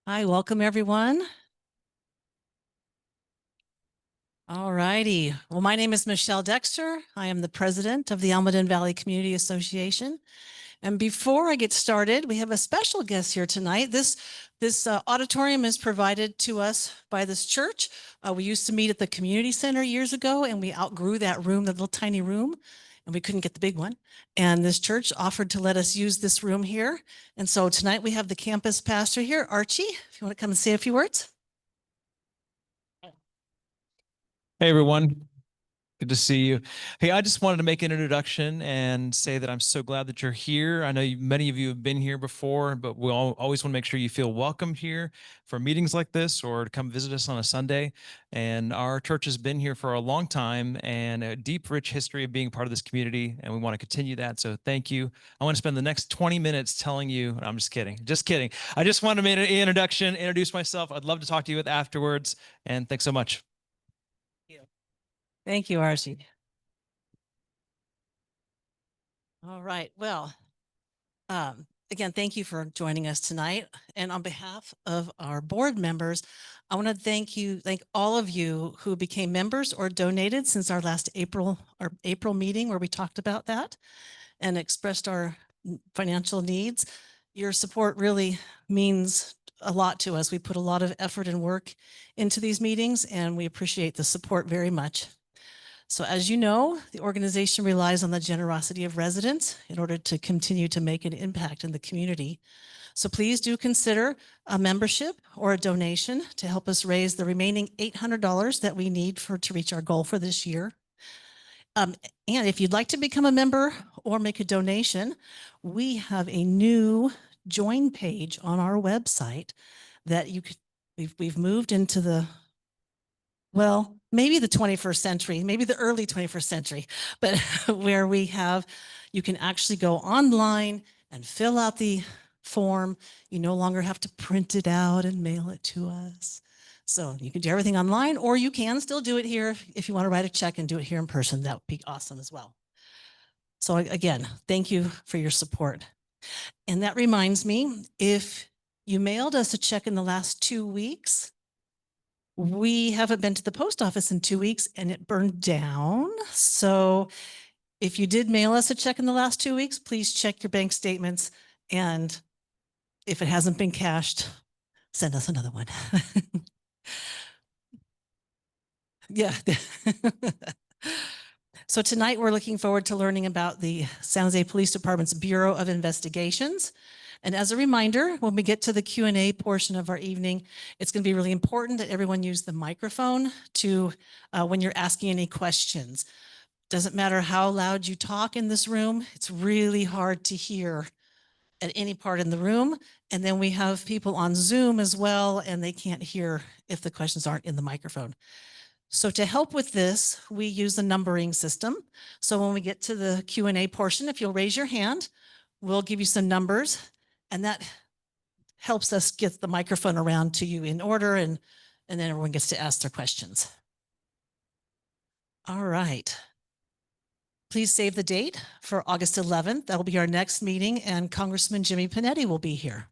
Hi, welcome everyone. All righty. Well, my name is Michelle Dexter. I am the president of the Almaden Valley Community Association. And before I get started, we have a special guest here tonight. This auditorium is provided to us by this church. We used to meet at the community center years ago, and we outgrew that room, the little tiny room, and we couldn't get the big one. And this church offered to let us use this room here. And so tonight we have the campus pastor here, Archie, if you want to come and say a few words. Hey, everyone. Good to see you. Hey, I just wanted to make an introduction and say that I'm so glad that you're here. I know many of you have been here before, but we always want to make sure you feel welcome here for meetings like this or to come visit us on a Sunday. And our church has been here for a long time and a deep, rich history of being part of this community, and we want to continue that. So thank you. I want to spend the next 20 minutes telling you, I'm just kidding. Just kidding. I just wanted to make an introduction, introduce myself. I'd love to talk to you afterwards, and thanks so much. Thank you, Archie. All right. Well, again, thank you for joining us tonight. And on behalf of our board members, I want to thank all of you who became members or donated since our last April meeting where we talked about that and expressed our financial needs. Your support really means a lot to us. We put a lot of effort and work into these meetings, and we appreciate the support very much. So as you know, the organization relies on the generosity of residents in order to continue to make an impact in the community. So please do consider a membership or a donation to help us raise the remaining $800 that we need to reach our goal for this year. And if you'd like to become a member or make a donation, we have a new join page on our website that we've moved into the, well, maybe the 21st century, maybe the early 21st century, but where you can actually go online and fill out the form. You no longer have to print it out and mail it to us. So you can do everything online, or you can still do it here. If you want to write a check and do it here in person, that would be awesome as well. So again, thank you for your support. And that reminds me, if you mailed us a check in the last 2 weeks, we haven't been to the post office in 2 weeks and it burned down. So if you did mail us a check in the last 2 weeks, please check your bank statements. And if it hasn't been cashed, send us another one. Yeah. So tonight we're looking forward to learning about the San Jose Police Department's Bureau of Investigations. And as a reminder, when we get to the Q&A portion of our evening, it's going to be really important that everyone use the microphone when you're asking any questions. Doesn't matter how loud you talk in this room, it's really hard to hear at any part in the room. And then we have people on Zoom as well, and they can't hear if the questions aren't in the microphone. So to help with this, we use the numbering system. So when we get to the Q&A portion, if you'll raise your hand, we'll give you some numbers, and that helps us get the microphone around to you in order, and then everyone gets to ask their questions. All right. Please save the date for August 11th. That'll be our next meeting, and Congressman Jimmy Panetti will be here.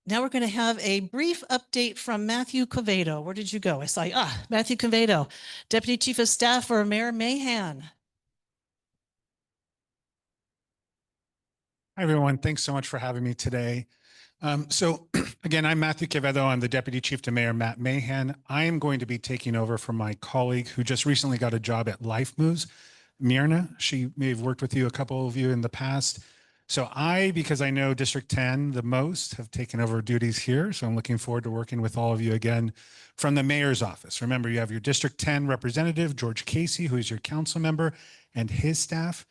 Now we're going to have a brief update from Matthew Quevedo. Where did you go? I saw you. Matthew Quevedo, Deputy Chief of Staff for Mayor Mahan. Hi, everyone. Thanks so much for having me today. So again, I'm Matthew Quevedo. I'm the Deputy Chief to Mayor Matt Mahan. I am going to be taking over from my colleague who just recently got a job at Life Moves, Myrna. She may have worked with you, a couple of you in the past. So because I know District 10 the most, have taken over duties here. So I'm looking forward to working with all of you again from the mayor's office. Remember, you have your District 10 representative, George Casey, who is your council member, and his staff.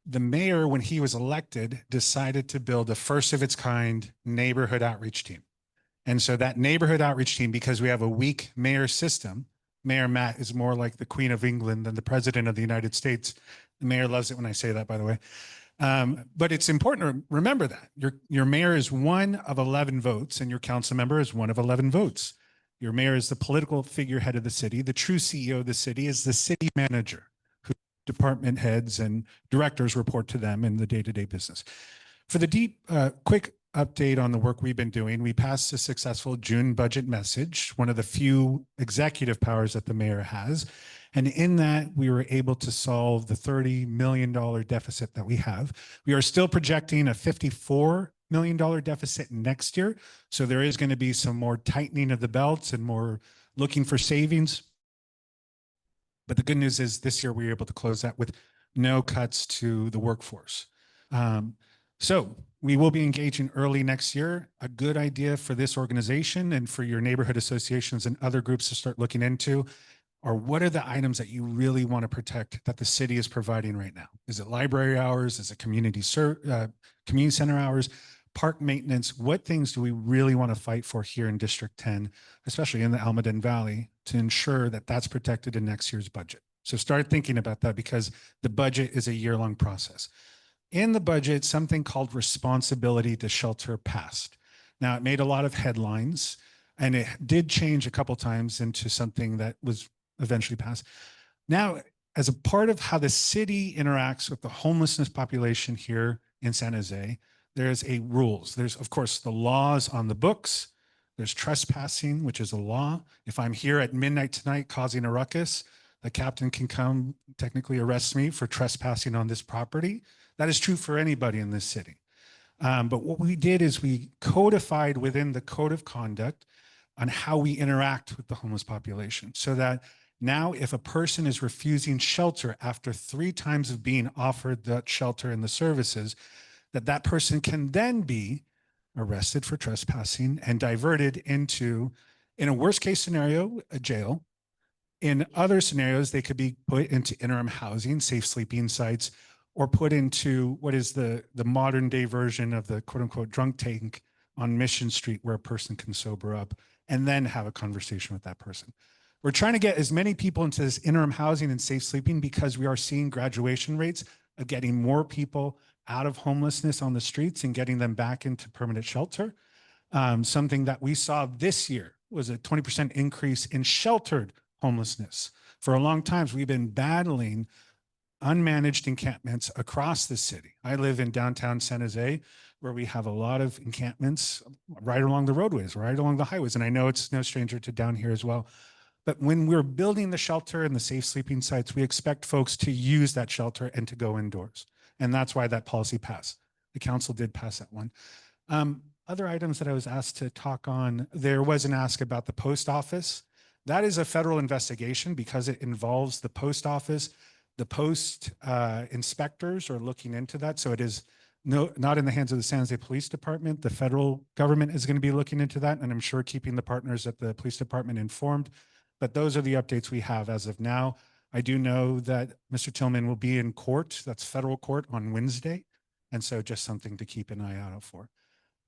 The mayor, when he was elected, decided to build a first of its kind neighborhood outreach team. And so that neighborhood outreach team, because we have a weak mayor system, Mayor Matt is more like the Queen of England than the President of the United States. The mayor loves it when I say that, by the way. But it's important to remember that your mayor is one of 11 votes and your council member is one of 11 votes. Your mayor is the political figurehead of the city. The true CEO of the city is the city manager, who department heads and directors report to them in the day-to-day business. For the quick update on the work we've been doing. We passed a successful June budget message, one of the few executive powers that the mayor has. And in that, we were able to solve the $30 million deficit that we have. We are still projecting a $54 million deficit next year. So there is going to be some more tightening of the belts and more looking for savings. But the good news is this year we were able to close that with no cuts to the workforce. So we will be engaging early next year. A good idea for this organization and for your neighborhood associations and other groups to start looking into are what are the items that you really want to protect that the city is providing right now? Is it library hours? Is it community center hours? Park maintenance? What things do we really want to fight for here in District 10, especially in the Almaden Valley, to ensure that that's protected in next year's budget? So start thinking about that because the budget is a year-long process. In the budget, something called responsibility to shelter passed. Now, it made a lot of headlines, and it did change a couple times into something that was eventually passed. Now, as a part of how the city interacts with the homelessness population here in San Jose, there's rules. There's, of course, the laws on the books. There's trespassing, which is a law. If I'm here at midnight tonight causing a ruckus, the captain can come technically arrest me for trespassing on this property. That is true for anybody in this city. But what we did is we codified within the code of conduct on how we interact with the homeless population so that now if a person is refusing shelter after 3 times of being offered that shelter and the services, that person can then be arrested for trespassing and diverted into, in a worst case scenario, a jail. In other scenarios, they could be put into interim housing, safe sleeping sites, or put into what is the modern day version of the quote unquote drunk tank on Mission Street where a person can sober up and then have a conversation with that person. We're trying to get as many people into this interim housing and safe sleeping because we are seeing graduation rates of getting more people out of homelessness on the streets and getting them back into permanent shelter. Something that we saw this year was a 20% increase in sheltered homelessness. For a long time, we've been battling unmanaged encampments across the city. I live in downtown San Jose, where we have a lot of encampments right along the roadways, right along the highways. And I know it's no stranger to down here as well. But when we're building the shelter and the safe sleeping sites, we expect folks to use that shelter and to go indoors. And that's why that policy passed. The council did pass that one. Other items that I was asked to talk on, there was an ask about the post office. That is a federal investigation because it involves the post office. The post inspectors are looking into that. So it is not in the hands of the San Jose Police Department. The federal government is going to be looking into that. And I'm sure keeping the partners at the police department informed. But those are the updates we have as of now. I do know that Mr. Tillman will be in court. That's federal court on Wednesday. And so just something to keep an eye out for.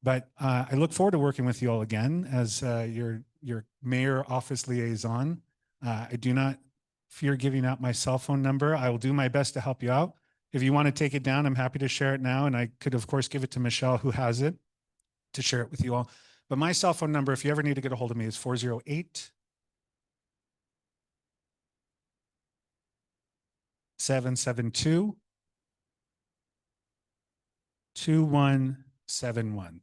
But I look forward to working with you all again as your mayor office liaison. I do not fear giving out my cell phone number. I will do my best to help you out. If you want to take it down, I'm happy to share it now. And I could, of course, give it to Michelle, who has it, to share it with you all. But my cell phone number, if you ever need to get a hold of me, is 408 772 2171.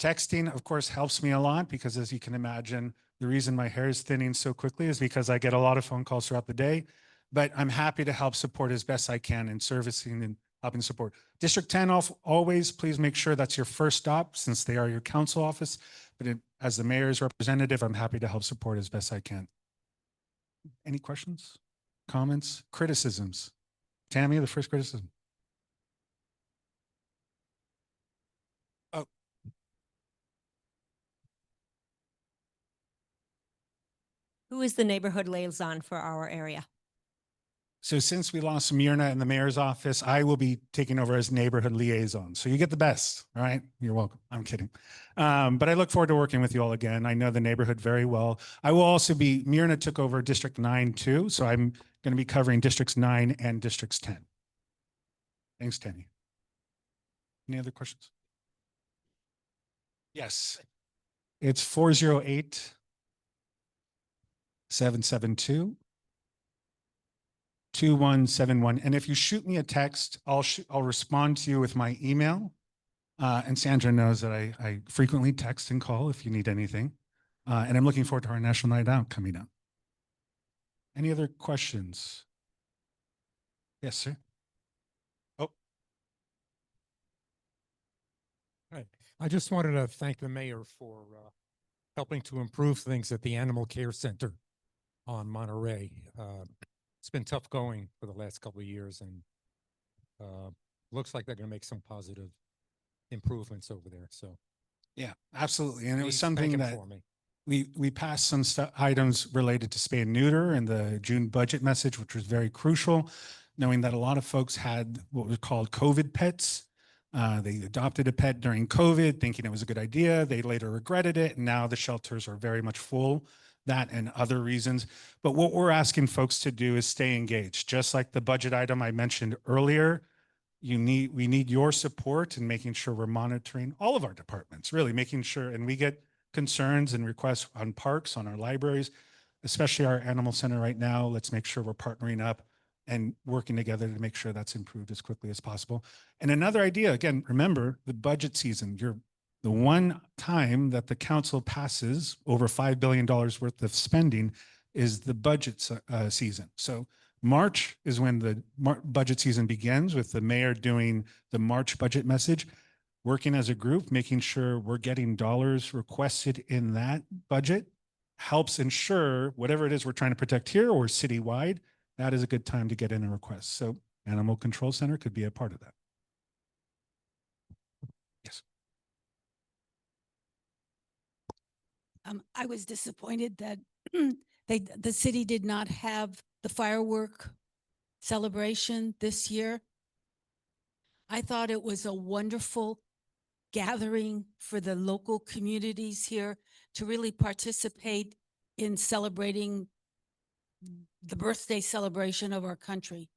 Texting, of course, helps me a lot because, as you can imagine, the reason my hair is thinning so quickly is because I get a lot of phone calls throughout the day. But I'm happy to help support as best I can in servicing and helping support. District 10, always please make sure that's your first stop since they are your council office. But as the mayor's representative, I'm happy to help support as best I can. Any questions, comments, criticisms? Tammy, the first criticism. Who is the neighborhood liaison for our area? So since we lost Myrna in the mayor's office, I will be taking over as neighborhood liaison. So you get the best, all right? You're welcome. I'm kidding. But I look forward to working with you all again. I know the neighborhood very well. I will also be, Myrna took over District 9 too. So I'm going to be covering Districts 9 and Districts 10. Thanks, Tammy. Any other questions? Yes. It's 408 772 2171. And if you shoot me a text, I'll respond to you with my email And Sandra knows that I frequently text and call if you need anything. And I'm looking forward to our National Night Out coming up. Any other questions? Yes, sir. Oh, Right. I just wanted to thank the mayor for helping to improve things at the Animal Care Center on Monterey. It's been tough going for the last couple of years, and looks like they're going to make some positive improvements over there. So yeah, absolutely. And it was please thank something him that for me. we passed some items related to spay and neuter in the June budget message, which was very crucial, knowing that a lot of folks had what was called COVID pets. They adopted a pet during COVID, thinking it was a good idea. They later regretted it, and now the shelters are very much full. That and other reasons. But what we're asking folks to do is stay engaged, just like the budget item I mentioned earlier. We need your support in making sure we're monitoring all of our departments, really making sure, and we get concerns and requests on parks, on our libraries, especially our animal center right now. Let's make sure we're partnering up and working together to make sure that's improved as quickly as possible. And another idea, again, remember the budget season. The one time that the council passes over $5 billion worth of spending is the budget season. So March is when the budget season begins, with the mayor doing the March budget message, working as a group, making sure we're getting dollars requested in that budget helps ensure whatever it is we're trying to protect here or citywide, that is a good time to get in a request. So Animal Control Center could be a part of that. Yes. I was disappointed that the city did not have the firework celebration this year. I thought it was a wonderful gathering for the local communities here to really participate in celebrating the birthday celebration of our country.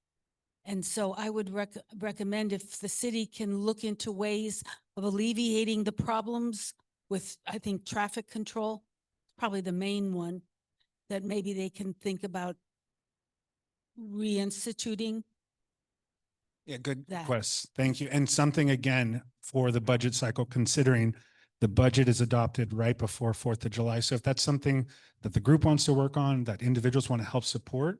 And so I would recommend if the city can look into ways of alleviating the problems with, I think, traffic control, probably the main one, that maybe they can think about reinstituting. Yeah, good that. requests. Thank you. And something again for the budget cycle, considering the budget is adopted right before 4th of July. So if that's something that the group wants to work on, that individuals want to help support,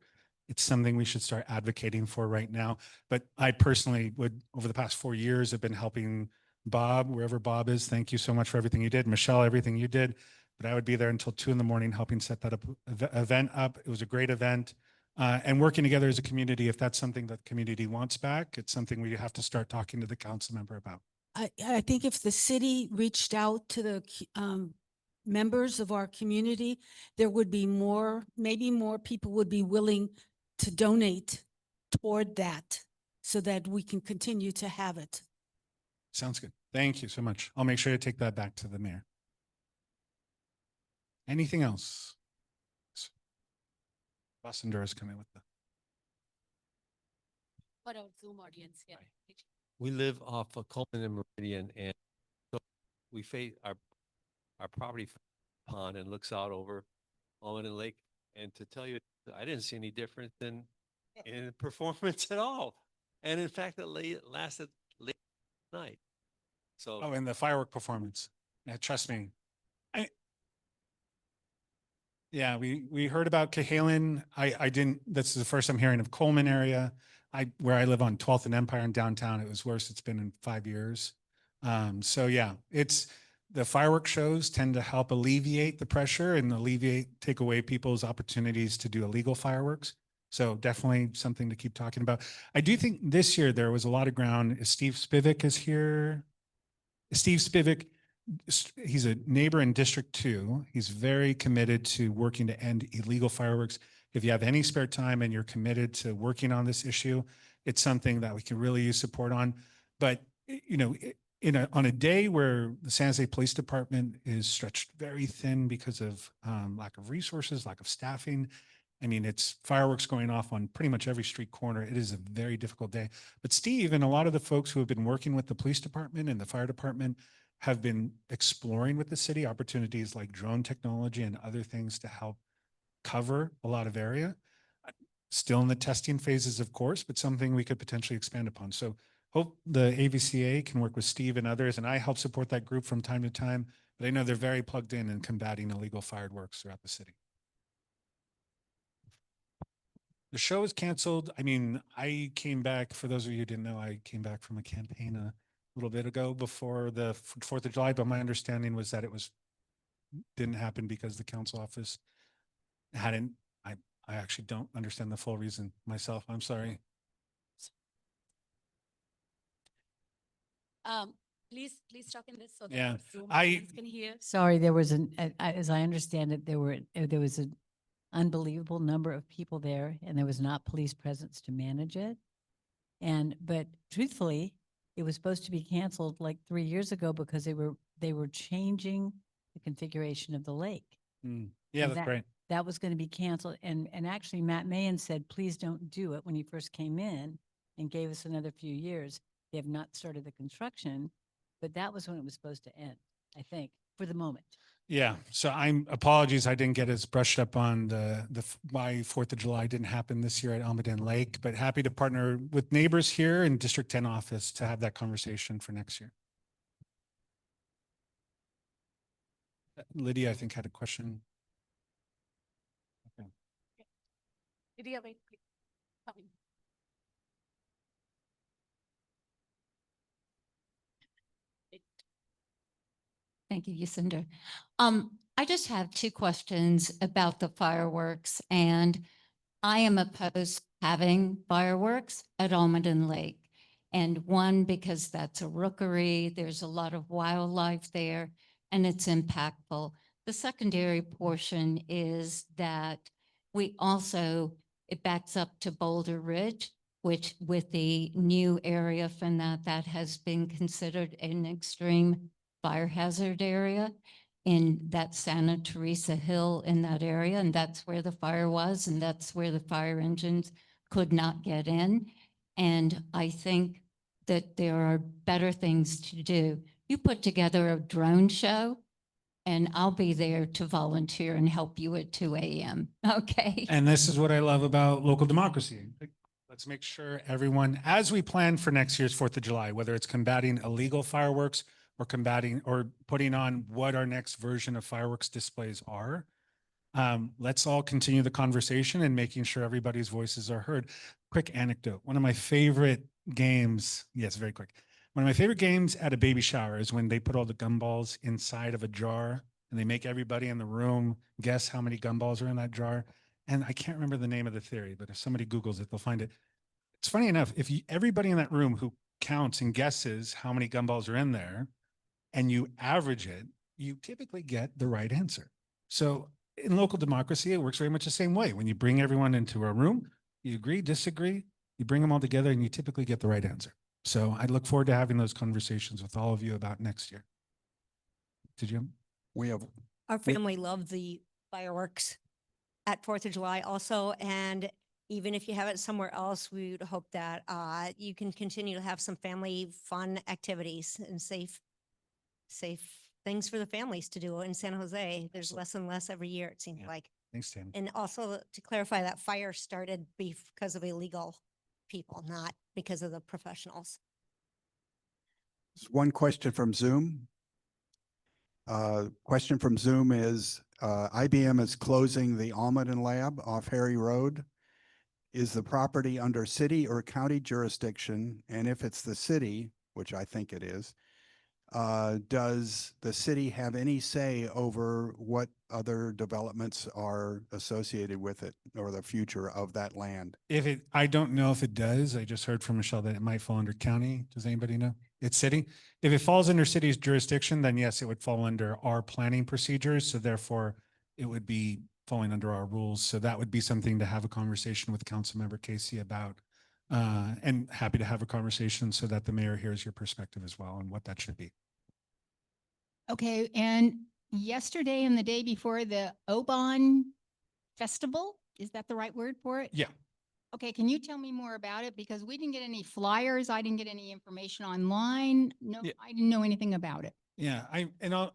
it's something we should start advocating for right now. But I personally would, over the past 4 years, have been helping Bob, wherever Bob is. Thank you so much for everything you did. Michelle, everything you did. But I would be there until 2 a.m. helping set that event up. It was a great event. And working together as a community, if that's something that the community wants back, it's something we have to start talking to the council member about. I think if the city reached out to the members of our community, there would be maybe more people would be willing to donate toward that so that we can continue to have it. Sounds good. Thank you so much. I'll make sure to take that back to the mayor. Anything else? Boston Dura's coming with the. What our Zoom audience, yeah. We live off of Coleman and Meridian, and so we face our property pond and looks out over Almaden Lake. And to tell you, I didn't see any difference in performance at all. And in fact, it lasted late night. So Oh, and the firework performance. Yeah, trust me. Yeah, we heard about Cahalan. I didn't, this is the first I'm hearing of Coleman area. Where I live on 12th and Empire in downtown, it was worse it's been in 5 years. So yeah, it's the fireworks shows tend to help alleviate the pressure and take away people's opportunities to do illegal fireworks. So definitely something to keep talking about. I do think this year there was a lot of ground. Steve Spivak is here. Steve Spivak, he's a neighbor in District 2. He's very committed to working to end illegal fireworks. If you have any spare time and you're committed to working on this issue, it's something that we can really use support on. But, you know, on a day where the San Jose Police Department is stretched very thin because of lack of resources, lack of staffing, I mean, it's fireworks going off on pretty much every street corner. It is a very difficult day. But Steve and a lot of the folks who have been working with the police department and the fire department have been exploring with the city opportunities like drone technology and other things to help cover a lot of area. Still in the testing phases, of course, but something we could potentially expand upon. So hope the AVCA can work with Steve and others, and I help support that group from time to time. But I know they're very plugged in combating illegal fireworks throughout the city. The show is canceled. I mean, I came back, for those of you who didn't know, I came back from a campaign a little bit ago before the 4th of July, but my understanding was that didn't happen because the council office hadn't, I actually don't understand the full reason myself. I'm sorry. Please talk in this so that Yeah, our Zoom I- audience can hear. Sorry, there was as I understand it, there was an unbelievable number of people there and there was not police presence to manage it. But truthfully, it was supposed to be canceled like 3 years ago because they were changing the configuration of the lake. Yeah, And that's great. That was going to be canceled. And actually Matt Mahan said, please don't do it when he first came in and gave us another few years. They have not started the construction, but that was when it was supposed to end, I think, for the moment. Yeah, so apologies, I didn't get as brushed up on why 4th of July didn't happen this year at Almaden Lake, but happy to partner with neighbors here in District 10 office to have that conversation for next year. Lydia, I think, had a question. Okay. Lydia, wait, please. Coming. Thank you, Yacinda. I just have two questions about the fireworks, and I am opposed to having fireworks at Almaden Lake. And one, because that's a rookery, there's a lot of wildlife there, and it's impactful. The secondary portion is that it backs up to Boulder Ridge, which with the new area from that has been considered an extreme fire hazard area in that Santa Teresa Hill in that area. And that's where the fire was. And that's where the fire engines could not get in. And I think that there are better things to do. You put together a drone show and I'll be there to volunteer and help you at 2 a.m. Okay. And this is what I love about local democracy. Let's make sure everyone, as we plan for next year's 4th of July, whether it's combating illegal fireworks or combating or putting on what our next version of fireworks displays are, let's all continue the conversation and making sure everybody's voices are heard. Quick anecdote. One of my favorite games, yes, very quick. One of my favorite games at a baby shower is when they put all the gumballs inside of a jar and they make everybody in the room guess how many gumballs are in that jar. And I can't remember the name of the theory, but if somebody Googles it, they'll find it. It's funny enough, if everybody in that room who counts and guesses how many gumballs are in there and you average it, you typically get the right answer. So in local democracy, it works very much the same way. When you bring everyone into a room, you agree, disagree, you bring them all together and you typically get the right answer. So I look forward to having those conversations with all of you about next year. Did you? Our family loved the fireworks at 4th of July also. And even if you have it somewhere else, we would hope that you can continue to have some family fun activities and safe things for the families to do in San Jose. There's less and less every year, it seems Yeah. like. Thanks, Tammy. And also to clarify, that fire started because of illegal people, not because of the professionals. One question from Zoom. Question from Zoom is, IBM is closing the Almaden Lab off Harry Road. Is the property under city or county jurisdiction? And if it's the city, which I think it is, does the city have any say over what other developments are associated with it or the future of that land? I don't know if it does. I just heard from Michelle that it might fall under county. Does anybody know? It's city. If it falls under city's jurisdiction, then yes, it would fall under our planning procedures. So therefore it would be falling under our rules. So that would be something to have a conversation with Councilmember Casey about. And happy to have a conversation so that the mayor hears your perspective as well on what that should be. Okay, and yesterday and the day before, the Oban Festival, is that the right word for it? Yeah. Okay, can you tell me more about it? Because we didn't get any flyers. I didn't get any information online. No, Yeah. I didn't know anything about it. Yeah,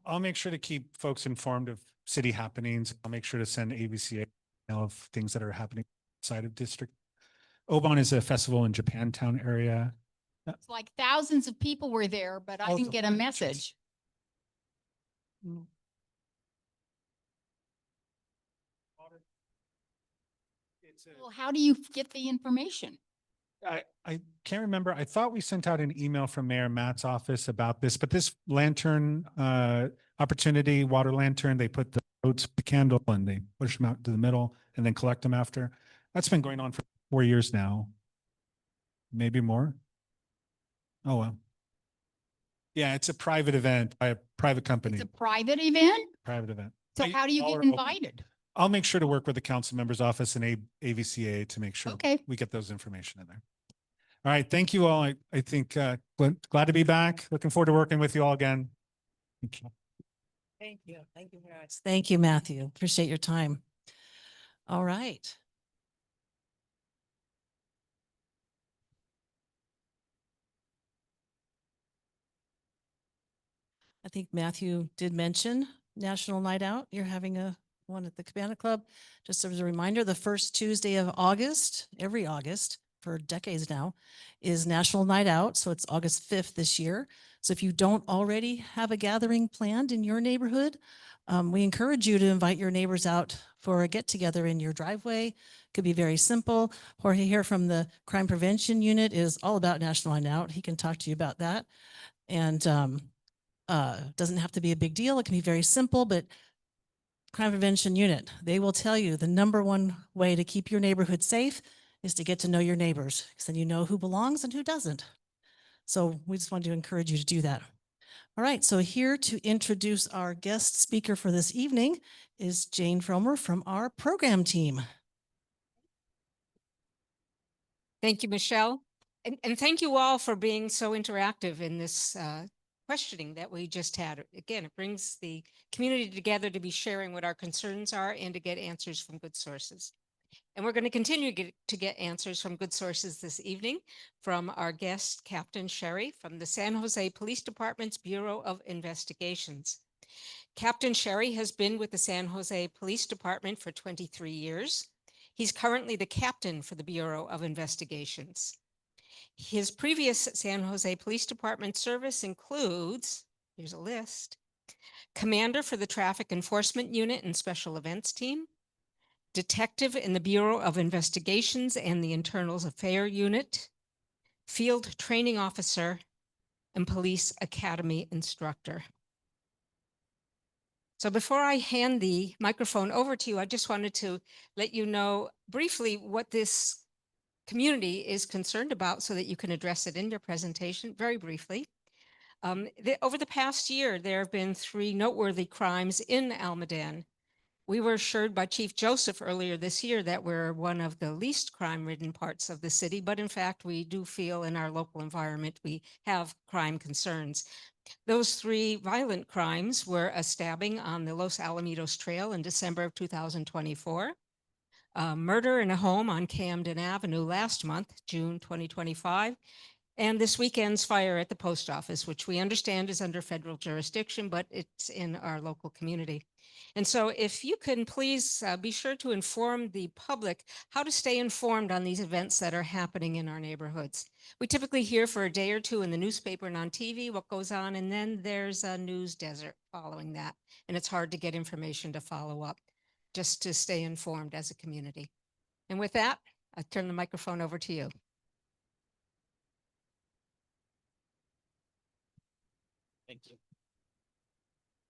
I'll make sure to keep folks informed of city happenings. I'll make sure to send AVCA of things that are happening outside of district. Oban is a festival in Japantown area. It's like thousands of people were there, but I Oh, didn't the get a fire message. Well, how do you get the information? I can't remember. I thought we sent out an email from Mayor Matt's office about this, but this lantern opportunity, water lantern, they put the boats, the candle, and they push them out to the middle and then collect them after. That's been going on for 4 years now. Maybe more. Oh, well. Yeah, it's a private event by a private company, It's a private event? private event. So But how do you all get are open. invited? I'll make sure to work with the council member's office and AVCA to make sure Okay. we get those information in there. All right, thank you all. I think glad to be back. Looking forward to working with you all again. Thank you. Thank you. Thank you very much. Thank you, Matthew. Appreciate your time. All right. I think Matthew did mention National Night Out. You're having one at the Cabana Club. Just as a reminder, the first Tuesday of August, every August for decades now, is National Night Out. So it's August 5th this year. So if you don't already have a gathering planned in your neighborhood, we encourage you to invite your neighbors out for a get together in your driveway. Could be very simple. Jorge here from the Crime Prevention Unit is all about National Night Out. He can talk to you about that. And doesn't have to be a big deal. It can be very simple, but Crime Prevention Unit, they will tell you the #1 way to keep your neighborhood safe is to get to know your neighbors, because then you know who belongs and who doesn't. So we just wanted to encourage you to do that. All right, so here to introduce our guest speaker for this evening is Jane Fromer from our program team. Thank you, Michelle. And thank you all for being so interactive in this questioning that we just had. Again, it brings the community together to be sharing what our concerns are and to get answers from good sources. And we're going to continue to get answers from good sources this evening from our guest, Captain Sherry from the San Jose Police Department's Bureau of Investigations. Captain Sherry has been with the San Jose Police Department for 23 years. He's currently the captain for the Bureau of Investigations. His previous San Jose Police Department service includes, here's a list, commander for the Traffic Enforcement Unit and Special Events Team, detective in the Bureau of Investigations and the Internal Affairs Unit, field training officer, and police academy instructor. So before I hand the microphone over to you, I just wanted to let you know briefly what this community is concerned about so that you can address it in your presentation very briefly. Over the past year, there have been 3 noteworthy crimes in Almaden. We were assured by Chief Joseph earlier this year that we're one of the least crime-ridden parts of the city, but in fact, we do feel in our local environment we have crime concerns. Those 3 violent crimes were a stabbing on the Los Alamitos Trail in December of 2024, a murder in a home on Camden Avenue last month, June 2025, and this weekend's fire at the post office, which we understand is under federal jurisdiction, but it's in our local community. And so if you can please be sure to inform the public how to stay informed on these events that are happening in our neighborhoods. We typically hear for a day or 2 in the newspaper and on TV what goes on, and then there's a news desert following that, and it's hard to get information to follow up, just to stay informed as a community. And with that, I turn the microphone over to you. Thank you.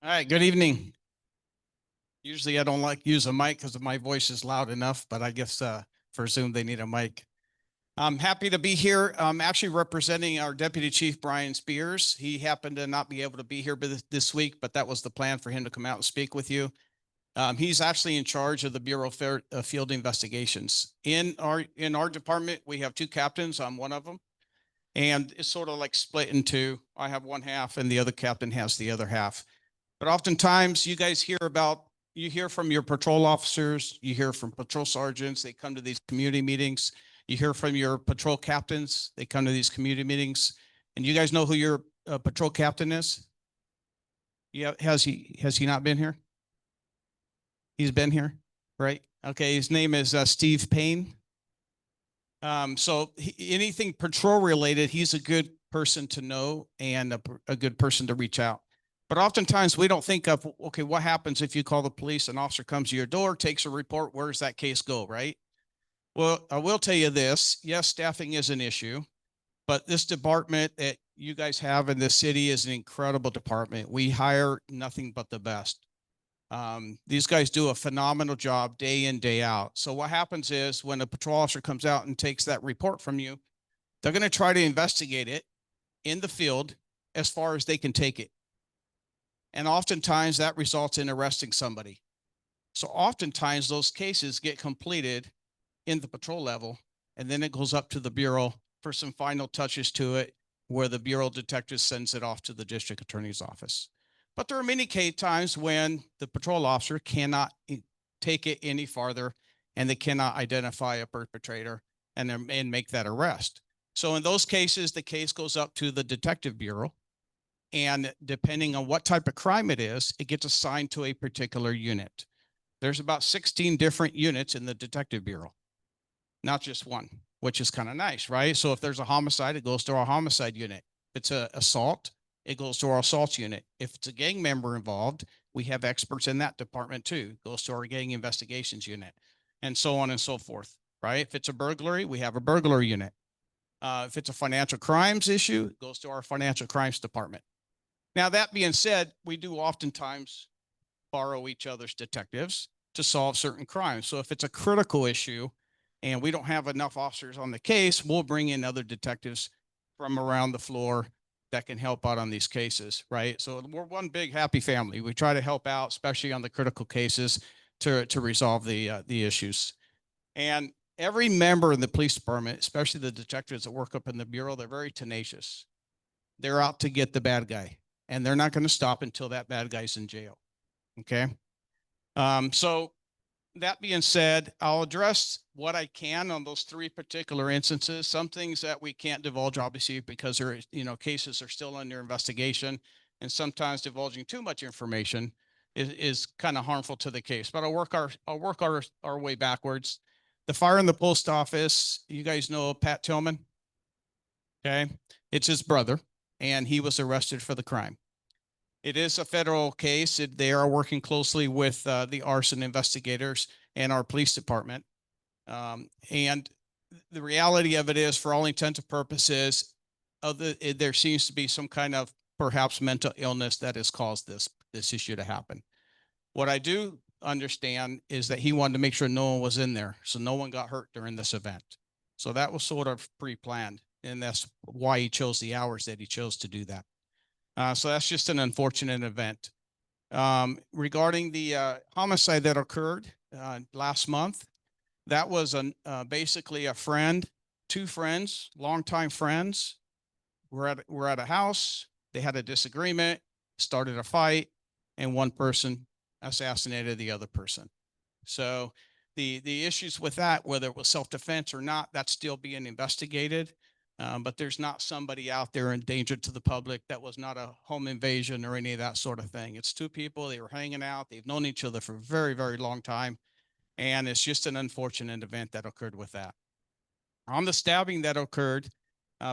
All right, good evening. Usually I don't like use a mic because my voice is loud enough, but I guess for Zoom they need a mic. I'm happy to be here. I'm actually representing our Deputy Chief Brian Spears. He happened to not be able to be here this week, but that was the plan for him to come out and speak with you. He's actually in charge of the Bureau of Field Investigations. In our department, we have 2 captains. I'm one of them. And it's sort of like split in 2. I have one half and the other captain has the other half. But oftentimes you guys you hear from your patrol officers, you hear from patrol sergeants, they come to these community meetings. You hear from your patrol captains, they come to these community meetings. And you guys know who your patrol captain is? Yeah, has he not been here? He's been here, right? Okay, his name is Steve Payne. So anything patrol related, he's a good person to know and a good person to reach out. But oftentimes we don't think of, okay, what happens if you call the police, an officer comes to your door, takes a report, where does that case go, right? Well, I will tell you this, yes, staffing is an issue, but this department that you guys have in the city is an incredible department. We hire nothing but the best. These guys do a phenomenal job day in, day out. So what happens is when a patrol officer comes out and takes that report from you, they're going to try to investigate it in the field as far as they can take it. And oftentimes that results in arresting somebody. So oftentimes those cases get completed in the patrol level, and then it goes up to the Bureau for some final touches to it, where the Bureau detective sends it off to the district attorney's office. But there are many times when the patrol officer cannot take it any farther and they cannot identify a perpetrator and make that arrest. So in those cases, the case goes up to the detective bureau. And depending on what type of crime it is, it gets assigned to a particular unit. There's about 16 different units in the detective bureau, not just one, which is kind of nice, right? So if there's a homicide, it goes to our homicide unit. If it's an assault, it goes to our assault unit. If it's a gang member involved, we have experts in that department too. It goes to our gang investigations unit, and so on and so forth, right? If it's a burglary, we have a burglary unit. If it's a financial crimes issue, it goes to our financial crimes department. Now, that being said, we do oftentimes borrow each other's detectives to solve certain crimes. So if it's a critical issue and we don't have enough officers on the case, we'll bring in other detectives from around the floor that can help out on these cases, right? So we're one big happy family. We try to help out, especially on the critical cases, to resolve the issues. And every member in the police department, especially the detectives that work up in the bureau, they're very tenacious. They're out to get the bad guy, and they're not going to stop until that bad guy's in jail. Okay. So that being said, I'll address what I can on those three particular instances. Some things that we can't divulge, obviously, because there, cases are still under investigation, and sometimes divulging too much information is kind of harmful to the case. But I'll work our way backwards. The fire in the post office, you guys know Pat Tillman. Okay, it's his brother, and he was arrested for the crime. It is a federal case. They are working closely with the arson investigators and our police department. And the reality of it is, for all intents and purposes, there seems to be some kind of perhaps mental illness that has caused this issue to happen. What I do understand is that he wanted to make sure no one was in there, so no one got hurt during this event. So that was sort of pre-planned, and that's why he chose the hours that he chose to do that. So that's just an unfortunate event. Regarding the homicide that occurred last month, that was basically a friend, two friends, longtime friends. Were at a house. They had a disagreement, started a fight, and one person assassinated the other person. So the issues with that, whether it was self-defense or not, that's still being investigated. But there's not somebody out there in danger to the public. That was not a home invasion or any of that sort of thing. It's two people, they were hanging out. They've known each other for a very, very long time. And it's just an unfortunate event that occurred with that. On the stabbing that occurred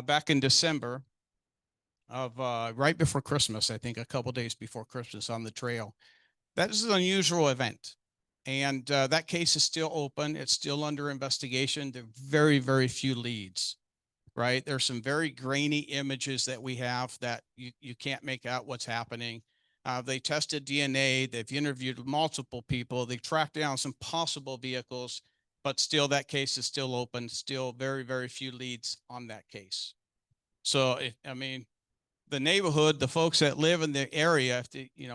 back in December of right before Christmas, I think a couple days before Christmas on the trail, that is an unusual event. And that case is still open. It's still under investigation. There are very, very few leads. Right? There's some very grainy images that we have that you can't make out what's happening. They tested DNA. They've interviewed multiple people. They tracked down some possible vehicles, but still that case is still open. Still very, very few leads on that case. So, the neighborhood, the folks that live in the area,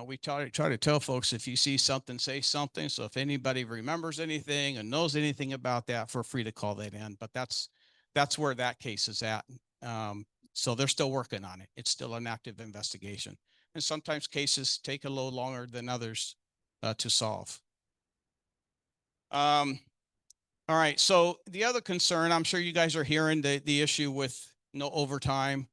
we try to tell folks, if you see something, say something. So if anybody remembers anything and knows anything about that, feel free to call that in. But that's where that case is at. So they're still working on it. It's still an active investigation. And sometimes cases take a little longer than others to solve. All right. So the other concern, I'm sure you guys are hearing the issue with no overtime,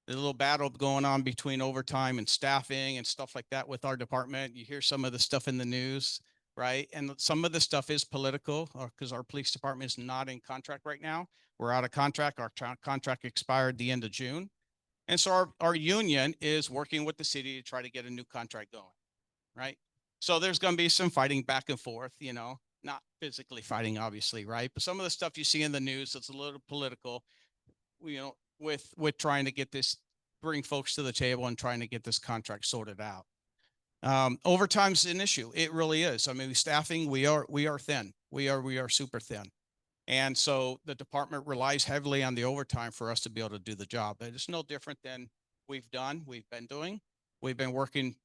the little battle going on between overtime and staffing and stuff like that with our department. You hear some of the stuff in the news, right? And some of the stuff is political because our police department is not in contract right now. We're out of contract. Our contract expired the end of June. And so our union is working with the city to try to get a new contract going, right? So there's going to be some fighting back and forth, you know, not physically fighting, obviously, right? But some of the stuff you see in the news, it's a little political, you know, with trying to get this, bring folks to the table and trying to get this contract sorted out. Overtime's an issue. It really is. I mean, staffing, we are thin. We are super thin. And so the department relies heavily on the overtime for us to be able to do the job. It's no different than we've been doing. We've been working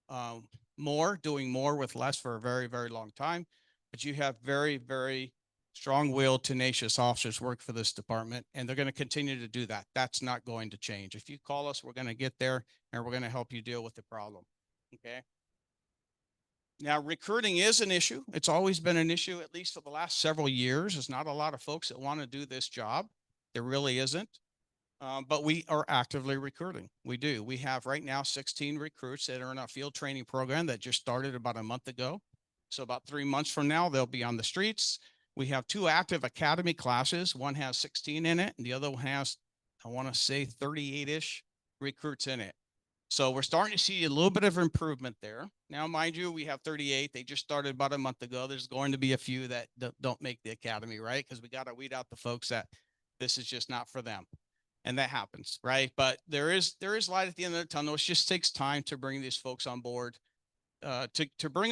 doing more with less for a very, very long time. But you have very, very strong-willed, tenacious officers work for this department, and they're going to continue to do that. That's not going to change. If you call us, we're going to get there, and we're going to help you deal with the problem. Okay. Now, recruiting is an issue. It's always been an issue, at least for the last several years. There's not a lot of folks that want to do this job. There really isn't. But we are actively recruiting. We do. We have right now 16 recruits that are in our field training program that just started about a month ago. So about 3 months from now, they'll be on the streets. We have 2 active academy classes. One has 16 in it, and the other one has, I want to say, 38-ish recruits in it. So we're starting to see a little bit of improvement there. Now, mind you, we have 38. They just started about a month ago. There's going to be a few that don't make the academy, right? Because we got to weed out the folks that this is just not for them. And that happens, right? But there is light at the end of the tunnel. It just takes time to bring these folks on board. To bring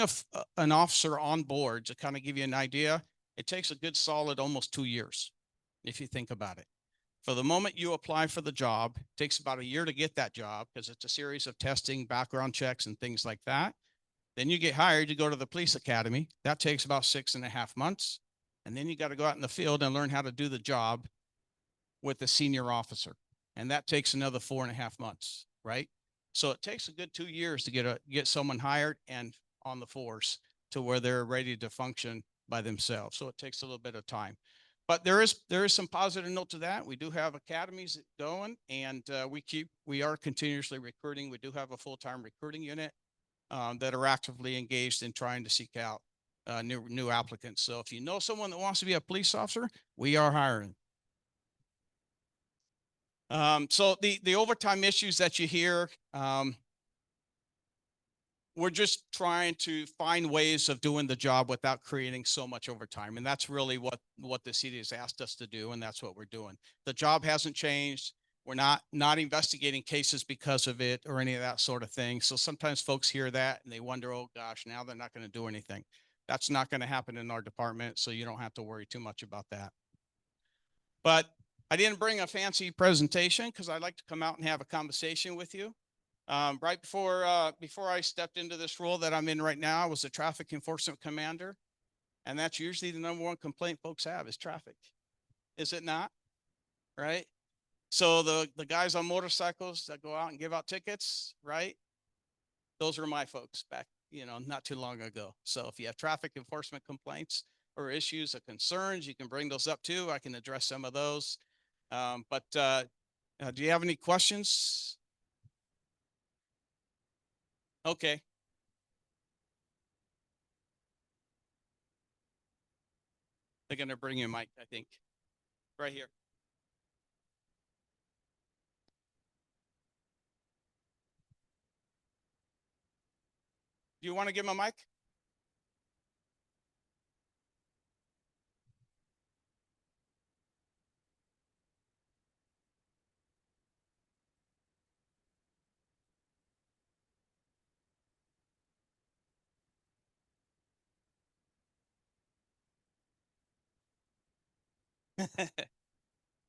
an officer on board, to kind of give you an idea, it takes a good solid almost 2 years, if you think about it. For the moment you apply for the job, it takes about a year to get that job because it's a series of testing, background checks, and things like that. Then you get hired, you go to the police academy. That takes about 6.5 months. And then you got to go out in the field and learn how to do the job with the senior officer. And that takes another 4.5 months, right? So it takes a good 2 years to get someone hired and on the force to where they're ready to function by themselves. So it takes a little bit of time. But there is some positive note to that. We do have academies going, and we are continuously recruiting. We do have a full-time recruiting unit that are actively engaged in trying to seek out new applicants. So if you know someone that wants to be a police officer, we are hiring. So the overtime issues that you hear, we're just trying to find ways of doing the job without creating so much overtime. And that's really what the city has asked us to do. And that's what we're doing. The job hasn't changed. We're not investigating cases because of it or any of that sort of thing. So sometimes folks hear that and they wonder, oh gosh, now they're not going to do anything. That's not going to happen in our department. So you don't have to worry too much about that. But I didn't bring a fancy presentation because I'd like to come out and have a conversation with you. Right before I stepped into this role that I'm in right now, I was a traffic enforcement commander. And that's usually the #1 complaint folks have is traffic. Is it not? Right? So the guys on motorcycles that go out and give out tickets, right? Those were my folks back, not too long ago. So if you have traffic enforcement complaints or issues or concerns, you can bring those up too. I can address some of those. But do you have any questions? Okay. They're going to bring you a mic, I think. Right here. Do you want to give him a mic?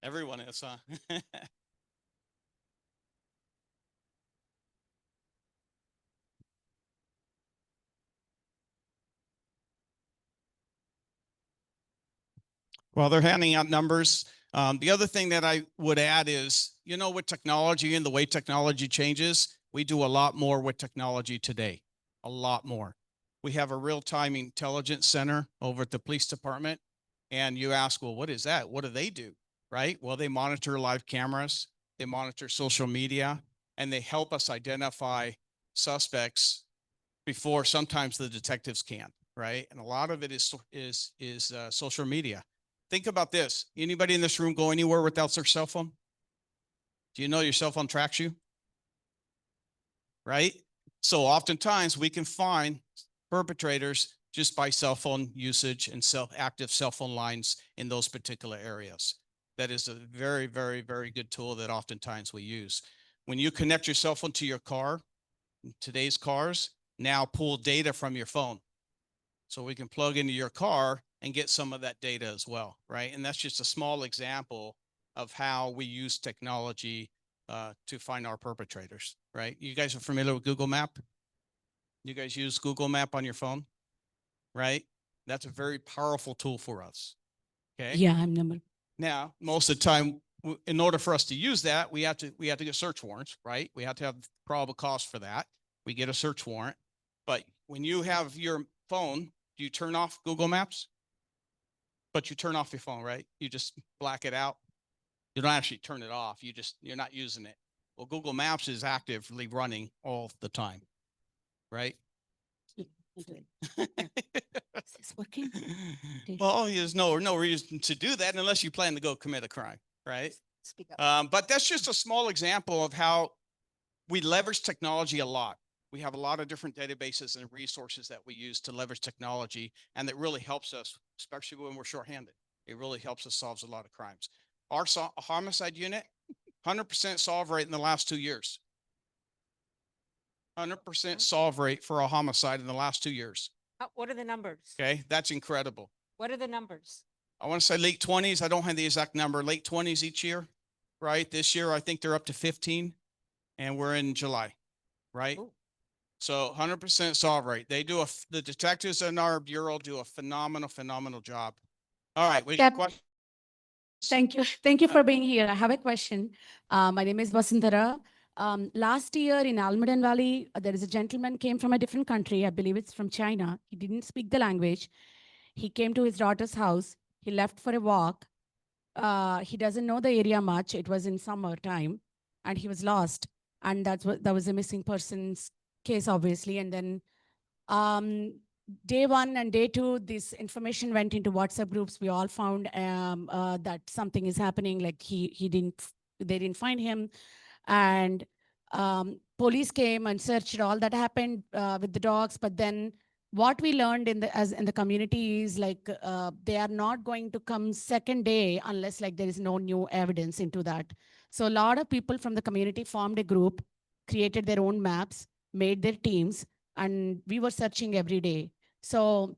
Everyone is, huh? Well, they're handing out numbers. The other thing that I would add is, with technology and the way technology changes, we do a lot more with technology today, a lot more. We have a real-time intelligence center over at the police department. And you ask, well, what is that? What do they do? Right? Well, they monitor live cameras, they monitor social media, and they help us identify suspects before sometimes the detectives can. right? And a lot of it is social media. Think about this. Anybody in this room go anywhere without their cell phone? Do you know your cell phone tracks you? Right? So oftentimes we can find perpetrators just by cell phone usage and active cell phone lines in those particular areas. That is a very, very, very good tool that oftentimes we use. When you connect your cell phone to your car, today's cars now pull data from your phone. So we can plug into your car and get some of that data as well, right? And that's just a small example of how we use technology to find our perpetrators, right? You guys are familiar with Google Map? You guys use Google Map on your phone, right? That's a very powerful tool for us, okay? Yeah, I'm number. Now, most of the time, in order for us to use that, we have to get search warrants, right? We have to have probable cause for that. We get a search warrant. But when you have your phone, do you turn off Google Maps? But you turn off your phone, right? You just black it out. You don't actually turn it off. You're not using it. Well, Google Maps is actively running all the time, right? Is this working? Well, there's no reason to do that unless you plan to go commit a crime, right? Speak up. But that's just a small example of how we leverage technology a lot. We have a lot of different databases and resources that we use to leverage technology, and that really helps us, especially when we're shorthanded. It really helps us solve a lot of crimes. Our homicide unit, 100% solve rate in the last 2 years. 100% solve rate for a homicide in the last 2 years. What are the numbers? Okay, that's incredible. What are the numbers? I want to say late 20s. I don't have the exact number. Late 20s each year, right? This year, I think they're up to 15, and we're in July, right? Ooh. So 100% solve rate. They do the detectives in our bureau do a phenomenal job. All right, we got Cap- questions? Thank you. Thank you for being here. I have a question. My name is Vasundhara. Last year in Almaden Valley, there is a gentleman came from a different country. I believe it's from China. He didn't speak the language. He came to his daughter's house. He left for a walk. He doesn't know the area much. It was in summer time and he was lost. And that was a missing person's case, obviously. And then day 1 and day 2, this information went into WhatsApp groups. We all found that something is happening. Like they didn't find him, and police came and searched. All that happened with the dogs. But then what we learned in the community is like they are not going to come second day unless like there is no new evidence into that. So a lot of people from the community formed a group, created their own maps, made their teams, and we were searching every day. So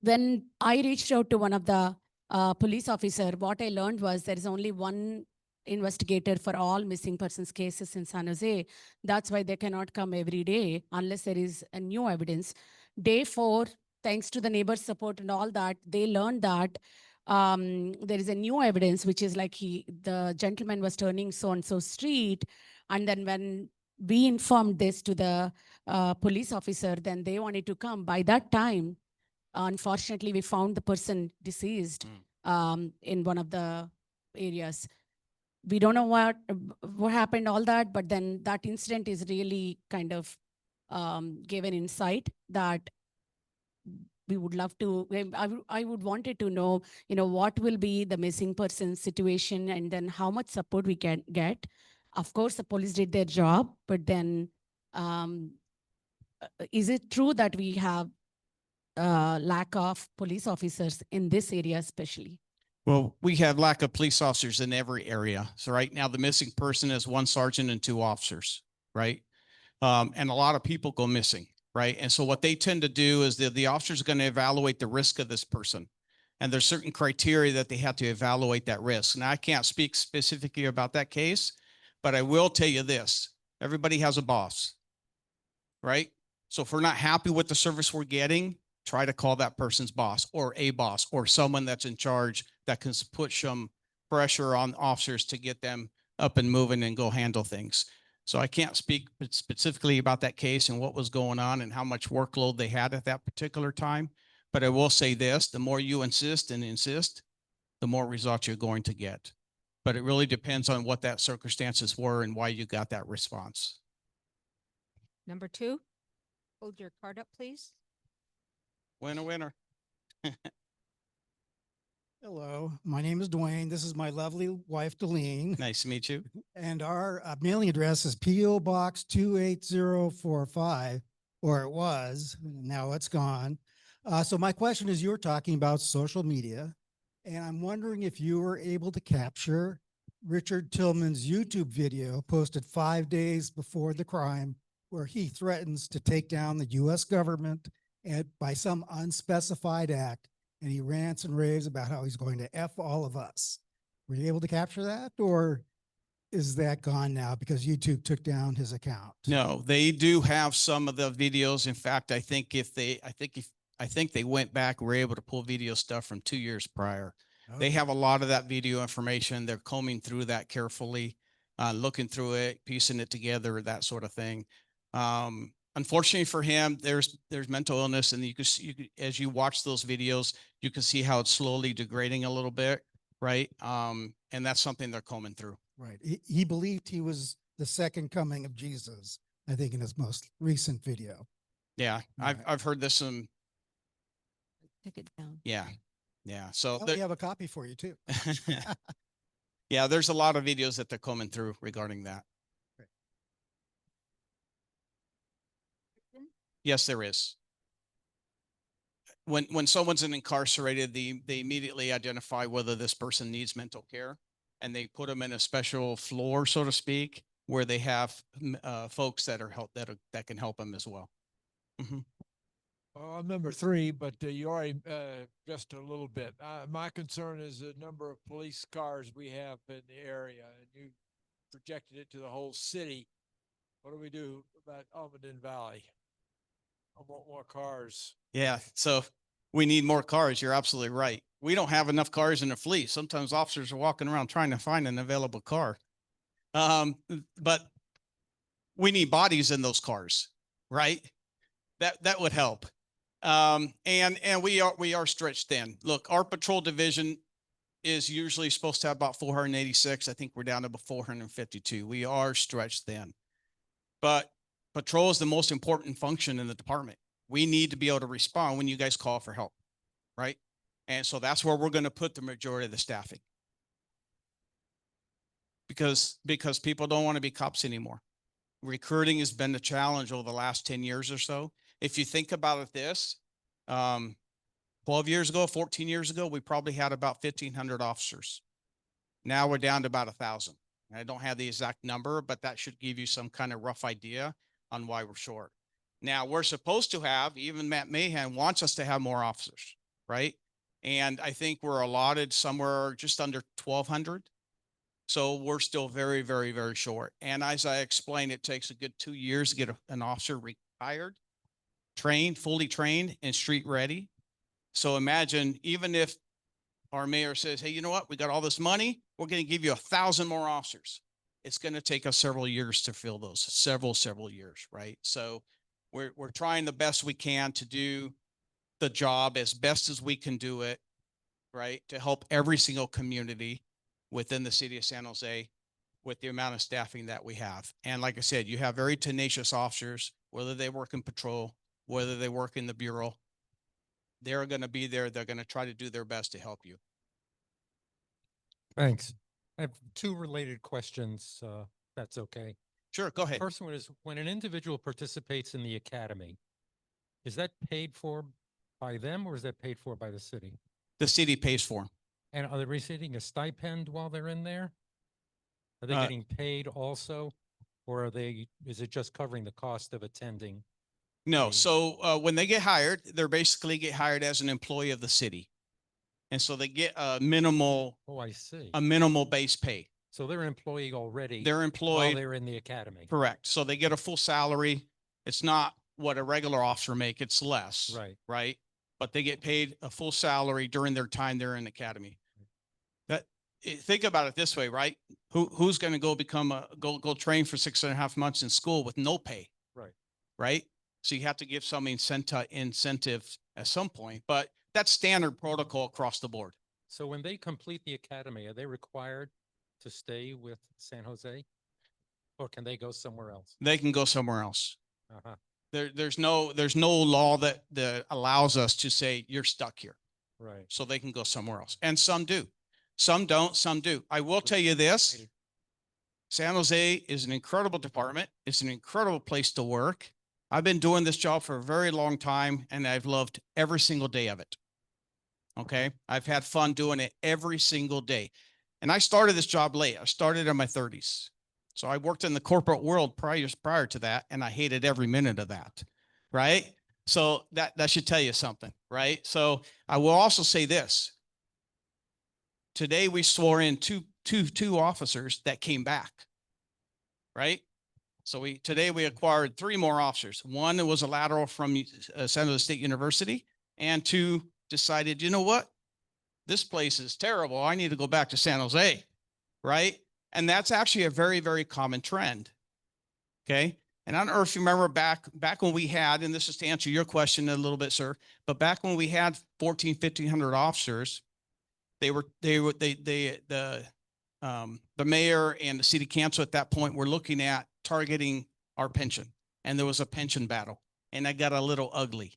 when I reached out to one of the police officer, what I learned was there is only one investigator for all missing persons cases in San Jose. That's why they cannot come every day unless there is a new evidence. Day 4, thanks to the neighbors' support and all that, they learned that there is a new evidence, which is like the gentleman was turning so-and-so street. And then when we informed this to the police officer, then they wanted to come. By that time, unfortunately, we found the person deceased in one of the areas. We don't know what happened, all that, but then that incident is really kind of gave an insight that we would love to, I would wanted to know, what will be the missing person situation and then how much support we can get. Of course, the police did their job, but then is it true that we have lack of police officers in this area especially? Well, we have lack of police officers in every area. So right now the missing person is 1 sergeant and 2 officers, right? And a lot of people go missing, right? And so what they tend to do is the officer's going to evaluate the risk of this person. And there's certain criteria that they have to evaluate that risk. Now, I can't speak specifically about that case, but I will tell you this. Everybody has a boss, right? So if we're not happy with the service we're getting, try to call that person's boss or a boss or someone that's in charge that can put some pressure on officers to get them up and moving and go handle things. So I can't speak specifically about that case and what was going on and how much workload they had at that particular time. But I will say this, the more you insist, the more results you're going to get. But it really depends on what that circumstances were and why you got that response. Number 2, hold your card up, please. Winner, winner. Hello, my name is Dwayne. This is my lovely wife, Delene. Nice to meet you. And our mailing address is P.O. Box 28045, or it was, now it's gone. So my question is, you were talking about social media, and I'm wondering if you were able to capture Richard Tillman's YouTube video posted 5 days before the crime, where he threatens to take down the U.S. government and by some unspecified act, and he rants and raves about how he's going to F all of us. Were you able to capture that, or is that gone now because YouTube took down his account? No, they do have some of the videos. In fact, I think they went back, were able to pull video stuff from 2 years prior. They Okay. have a lot of that video information. They're combing through that carefully, looking through it, piecing it together, that sort of thing. Unfortunately for him, there's mental illness, and you can see, as you watch those videos, you can see how it's slowly degrading a little bit, right? And that's something they're combing through. Right. He believed he was the second coming of Jesus, I think, in his most recent video. Yeah, Right. I've heard this Took it down. yeah. So We have a copy for you too. yeah, there's a lot of videos that they're combing through regarding that. Yes, there is. When someone's incarcerated, they immediately identify whether this person needs mental care, and they put them in a special floor, so to speak, where they have folks that can help them as well. Mhm. I'm number 3, but you already just a little bit. My concern is the number of police cars we have in the area, and you projected it to the whole city. What do we do about Almaden Valley? I want more cars. Yeah, so we need more cars. You're absolutely right. We don't have enough cars in the fleet. Sometimes officers are walking around trying to find an available car. But we need bodies in those cars, right? That would help. And we are stretched thin. Look, our patrol division is usually supposed to have about 486. I think we're down to about 452. We are stretched thin. But patrol is the most important function in the department. We need to be able to respond when you guys call for help, right? And so that's where we're going to put the majority of the staffing. Because people don't want to be cops anymore. Recruiting has been the challenge over the last 10 years or so. If you think about it 12 years ago, 14 years ago, we probably had about 1,500 officers. Now we're down to about 1,000. I don't have the exact number, but that should give you some kind of rough idea on why we're short. Now we're supposed to have, even Matt Mahan wants us to have more officers, right? And I think we're allotted somewhere just under 1,200. So we're still very, very, very short. And as I explained, it takes a good 2 years to get an officer retired, trained, fully trained, and street ready. So imagine, even if our mayor says, hey, you know what? We got all this money. We're going to give you 1,000 more officers. It's going to take us several years to fill those, several years, right? So we're trying the best we can to do the job as best as we can do it, right? To help every single community within the city of San Jose with the amount of staffing that we have. And like I said, you have very tenacious officers, whether they work in patrol, whether they work in the bureau, they're going to be there. They're going to try to do their best to help you. Thanks. I have 2 related questions, that's okay. Sure, go ahead. First one is, when an individual participates in the academy, is that paid for by them, or is that paid for by the city? The city pays for them. And are they receiving a stipend while they're in there? Are they Uh, getting paid also, or is it just covering the cost of attending? No. So when they get hired, they're basically get hired as an employee of the city. And so they get a minimal base pay. So they're an employee already. They're while employed. they're in the academy. Correct. So they get a full salary. It's not what a regular officer make. It's less. Right. Right. But they get paid a full salary during their time they're in the academy. Think about it this way, right? Who's going to go go train for 6.5 months in school with no pay? Right. Right. So you have to give some incentive at some point, but that's standard protocol across the board. So when they complete the academy, are they required to stay with San Jose? Or can they go somewhere else? They can go somewhere else. Uh-huh. There's no law that allows us to say you're stuck here. Right. So they can go somewhere else. And some do. Some don't, some do. I will tell you this. San Jose is an incredible department. It's an incredible place to work. I've been doing this job for a very long time and I've loved every single day of it. Okay. I've had fun doing it every single day. And I started this job late. I started in my 30s. So I worked in the corporate world prior to that, and I hated every minute of that. Right. So that should tell you something. Right. So I will also say this. Today we swore in two officers that came back. Right. So today we acquired 3 more officers. One was a lateral from San Jose State University, and 2 decided, you know what? This place is terrible. I need to go back to San Jose. Right. And that's actually a very, very common trend. Okay. And I don't know if you remember back when we had, and this is to answer your question a little bit, sir, but back when we had 1,500 officers, the mayor and the city council at that point were looking at targeting our pension, and there was a pension battle, and that got a little ugly.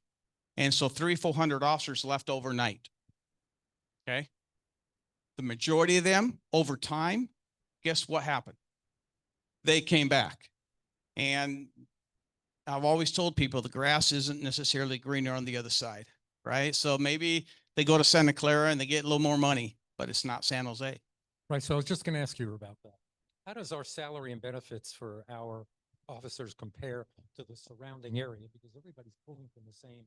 And so 300-400 officers left overnight. Okay. The majority of them over time, guess what happened? They came back. And I've always told people the grass isn't necessarily greener on the other side, right? So maybe they go to Santa Clara and they get a little more money, but it's not San Jose. Right. So I was just going to ask you about that. How does our salary and benefits for our officers compare to the surrounding area? Because everybody's pulling from the same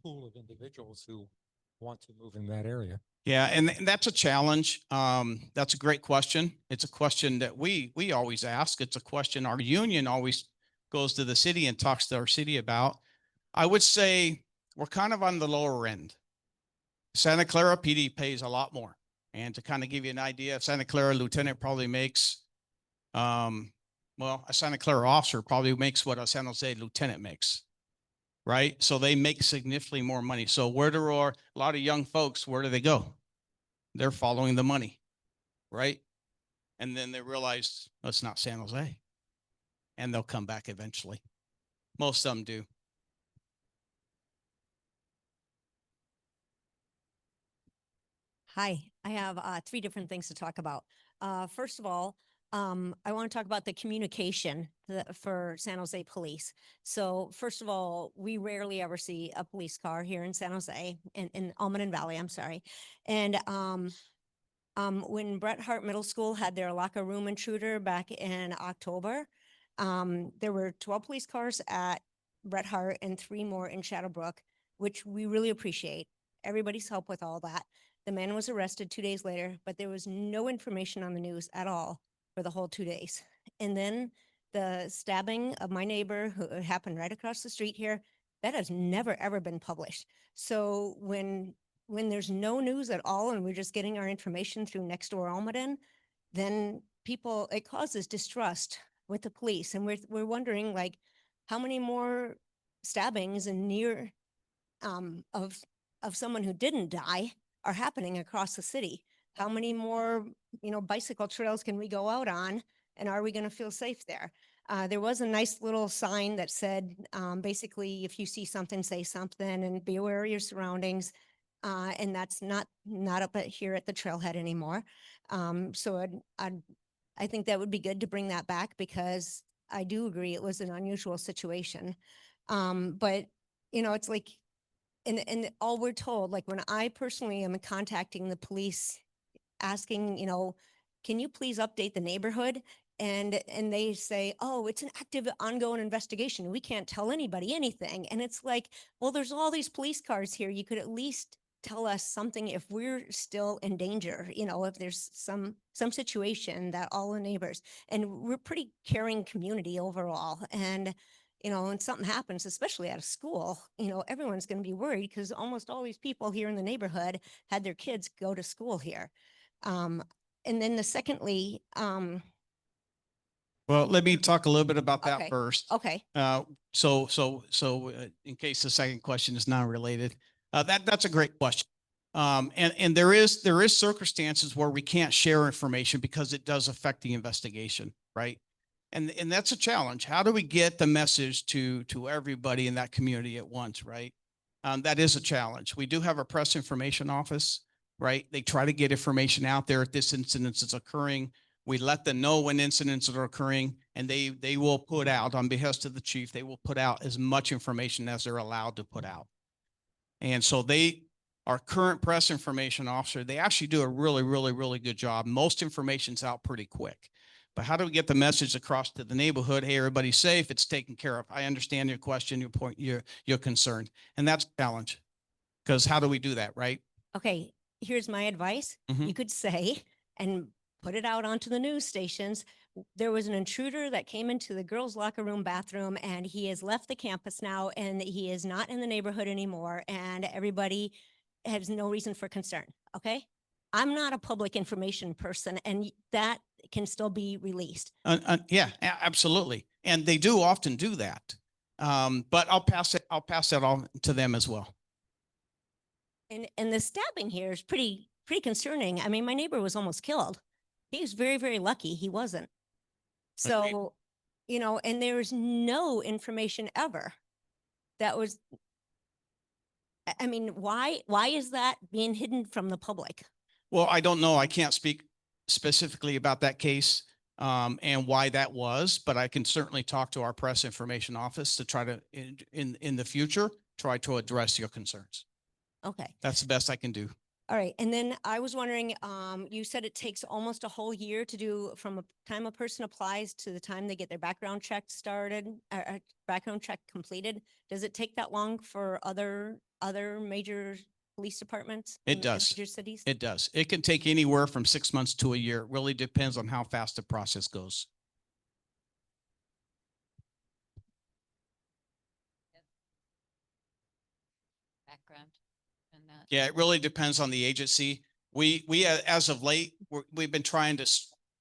pool of individuals who want to move in that area. Yeah, and that's a challenge. That's a great question. It's a question that we always ask. It's a question our union always goes to the city and talks to our city about. I would say we're kind of on the lower end. Santa Clara PD pays a lot more. And to kind of give you an idea, Santa Clara lieutenant probably makes, well, a Santa Clara officer probably makes what a San Jose lieutenant makes. Right. So they make significantly more money. So where do a lot of young folks, where do they go? They're following the money. Right. And then they realize, oh, it's not San Jose. And they'll come back eventually. Most of them do. Hi, I have 3 different things to talk about. First of all, I want to talk about the communication for San Jose Police. So first of all, we rarely ever see a police car here in San Jose, in Almaden Valley, I'm sorry. And when Bret Hart Middle School had their locker room intruder back in October, there were 12 police cars at Bret Hart and 3 more in Shadowbrook, which we really appreciate everybody's help with all that. The man was arrested 2 days later, but there was no information on the news at all for the whole 2 days. And then the stabbing of my neighbor who happened right across the street here, that has never, ever been published. So when there's no news at all and we're just getting our information through Nextdoor Almaden, then it causes distrust with the police. And we're wondering, like, how many more stabbings and near of someone who didn't die are happening across the city? How many more, bicycle trails can we go out on, and are we going to feel safe there? There was a nice little sign that said, basically, if you see something, say something, and be aware of your surroundings. And that's not up here at the trailhead anymore. So I think that would be good to bring that back, because I do agree it was an unusual situation. But it's like, and all we're told, like when I personally am contacting the police asking, can you please update the neighborhood? And they say, oh, it's an active ongoing investigation. We can't tell anybody anything. And it's like, well, there's all these police cars here. You could at least tell us something if we're still in danger, if there's some situation that all the neighbors, and we're pretty caring community overall. And when something happens, especially at a school, everyone's going to be worried, because almost all these people here in the neighborhood had their kids go to school here. And then secondly, well, let me talk a little bit about that Okay. first. okay. So in case the second question is not related, that's a great question. And there is circumstances where we can't share information because it does affect the investigation, right? And that's a challenge. How do we get the message to everybody in that community at once, right? That is a challenge. We do have a press information office, right? They try to get information out there if this incident is occurring. We let them know when incidents are occurring, and they will put out, on behest of the chief, they will put out as much information as they're allowed to put out. And so our current press information officer, they actually do a really, really, really good job. Most information's out pretty quick. But how do we get the message across to the neighborhood? Hey, everybody's safe. It's taken care of. I understand your question, your point, your concern. And that's a challenge. Because how do we do that, right? Okay, here's my advice. Mhm. You could say, and put it out onto the news stations, there was an intruder that came into the girls' locker room bathroom, and he has left the campus now, and he is not in the neighborhood anymore, and everybody has no reason for concern, okay? I'm not a public information person, and that can still be released. Yeah, absolutely. And they do often do that. But I'll pass that on to them as well. And the stabbing here is pretty concerning. I mean, my neighbor was almost killed. He was very, very lucky he wasn't. So, and there's no information ever that was, I mean, why is that being hidden from the public? Well, I don't know. I can't speak specifically about that case and why that was, but I can certainly talk to our press information office to try to, in the future, try to address your concerns. Okay. That's the best I can do. All right. And then I was wondering, you said it takes almost a whole year to do from a time a person applies to the time they get their background check started, background check completed. Does it take that long for other major police departments? It does. Major cities? It does. It can take anywhere from 6 months to a year. It really depends on how fast the process goes. Background and that. Yeah, it really depends on the agency. We as of late, we've been trying to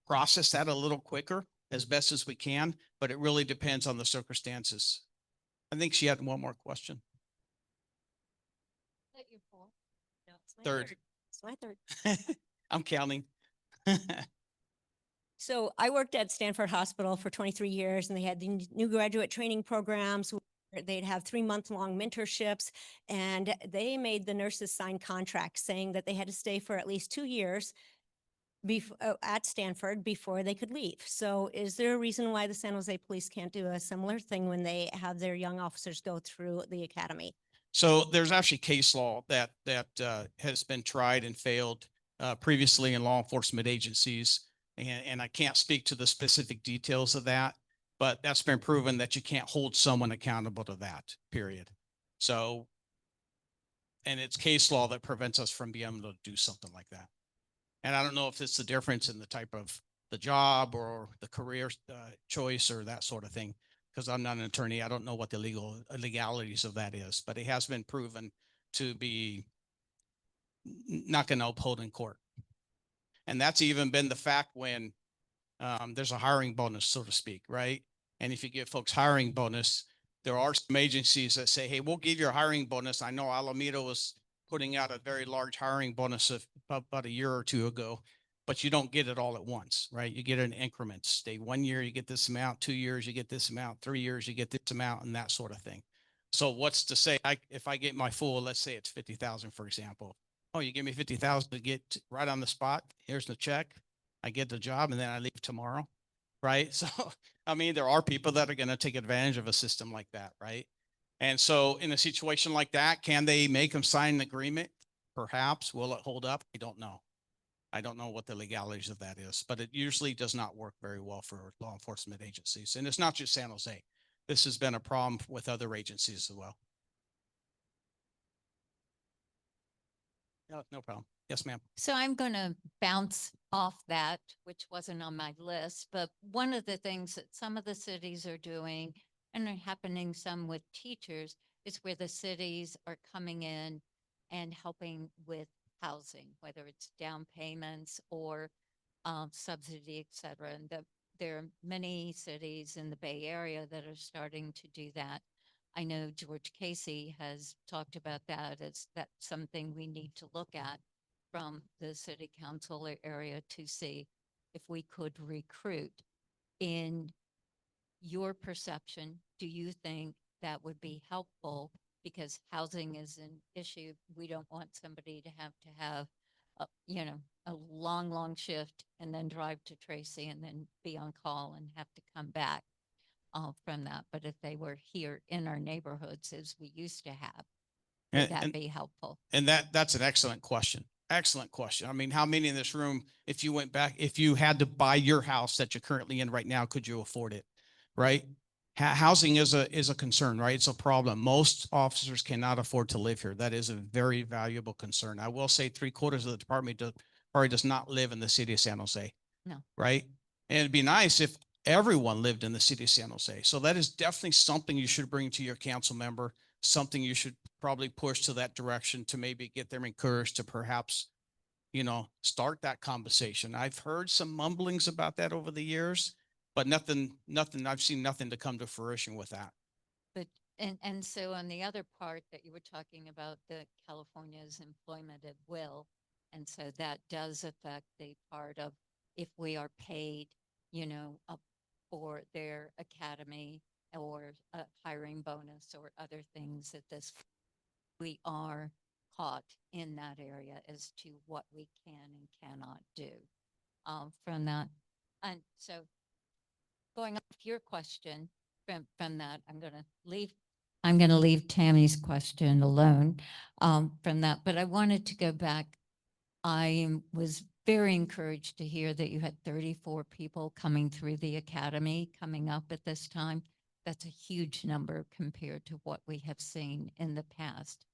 process that a little quicker as best as we can, but it really depends on the circumstances. I think she had one more question. No, it's my Third. It's my third. I'm counting. So I worked at Stanford Hospital for 23 years, and they had the new graduate training programs. They'd have 3-month-long mentorships, and they made the nurses sign contracts saying that they had to stay for at least 2 years at Stanford before they could leave. So is there a reason why the San Jose Police can't do a similar thing when they have their young officers go through the academy? So there's actually case law that has been tried and failed previously in law enforcement agencies. And I can't speak to the specific details of that, but that's been proven that you can't hold someone accountable to that, period. So, and it's case law that prevents us from being able to do something like that. And I don't know if it's the difference in the type of the job or the career choice or that sort of thing, because I'm not an attorney. I don't know what the legalities of that is, but it has been proven to be not going to uphold in court. And that's even been the fact when there's a hiring bonus, so to speak, right? And if you give folks hiring bonus, there are some agencies that say, hey, we'll give you a hiring bonus. I know Alameda was putting out a very large hiring bonus about a year or two ago, but you don't get it all at once, right? You get it in increments. Stay 1 year, you get this amount, 2 years, you get this amount, 3 years, you get this amount, and that sort of thing. So what's to say, if I get my full, let's say it's 50,000, for example. Oh, you give me 50,000 to get right on the spot. Here's the check. I get the job and then I leave tomorrow. Right. So, I mean, there are people that are going to take advantage of a system like that. Right. And so in a situation like that, can they make them sign an agreement? Perhaps. Will it hold up? I don't know. I don't know what the legalities of that is, but it usually does not work very well for law enforcement agencies. And it's not just San Jose. This has been a problem with other agencies as well. No problem. Yes, ma'am. So I'm going to bounce off that, which wasn't on my list, but one of the things that some of the cities are doing, and are happening some with teachers, is where the cities are coming in and helping with housing, whether it's down payments or subsidy, et cetera. And there are many cities in the Bay Area that are starting to do that. I know George Casey has talked about that as that's something we need to look at from the city council area to see if we could recruit in your perception, do you think that would be helpful? Because housing is an issue. We don't want somebody to have, a long shift and then drive to Tracy and then be on call and have to come back from that. But if they were here in our neighborhoods as we used to have, would that be helpful? And that's an excellent question. Excellent question. I mean, how many in this room, if you went back, if you had to buy your house that you're currently in right now, could you afford it? Right? Housing is a concern, right? It's a problem. Most officers cannot afford to live here. That is a very valuable concern. I will say 3/4 of the department probably does not live in the city of San Jose. No. Right? And it'd be nice if everyone lived in the city of San Jose. So that is definitely something you should bring to your council member, something you should probably push to that direction to maybe get them encouraged to perhaps, start that conversation. I've heard some mumblings about that over the years, but nothing, I've seen nothing to come to fruition with that. But, and so on the other part that you were talking about, the California's employment at will. And so that does affect the part of if we are paid, up for their academy or a hiring bonus or other things at this, we are caught in that area as to what we can and cannot do from that. And so going off your question from that, I'm going to leave Tammy's question alone from that, but I wanted to go back. I was very encouraged to hear that you had 34 people coming through the academy coming up at this time. That's a huge number compared to what we have seen in the past.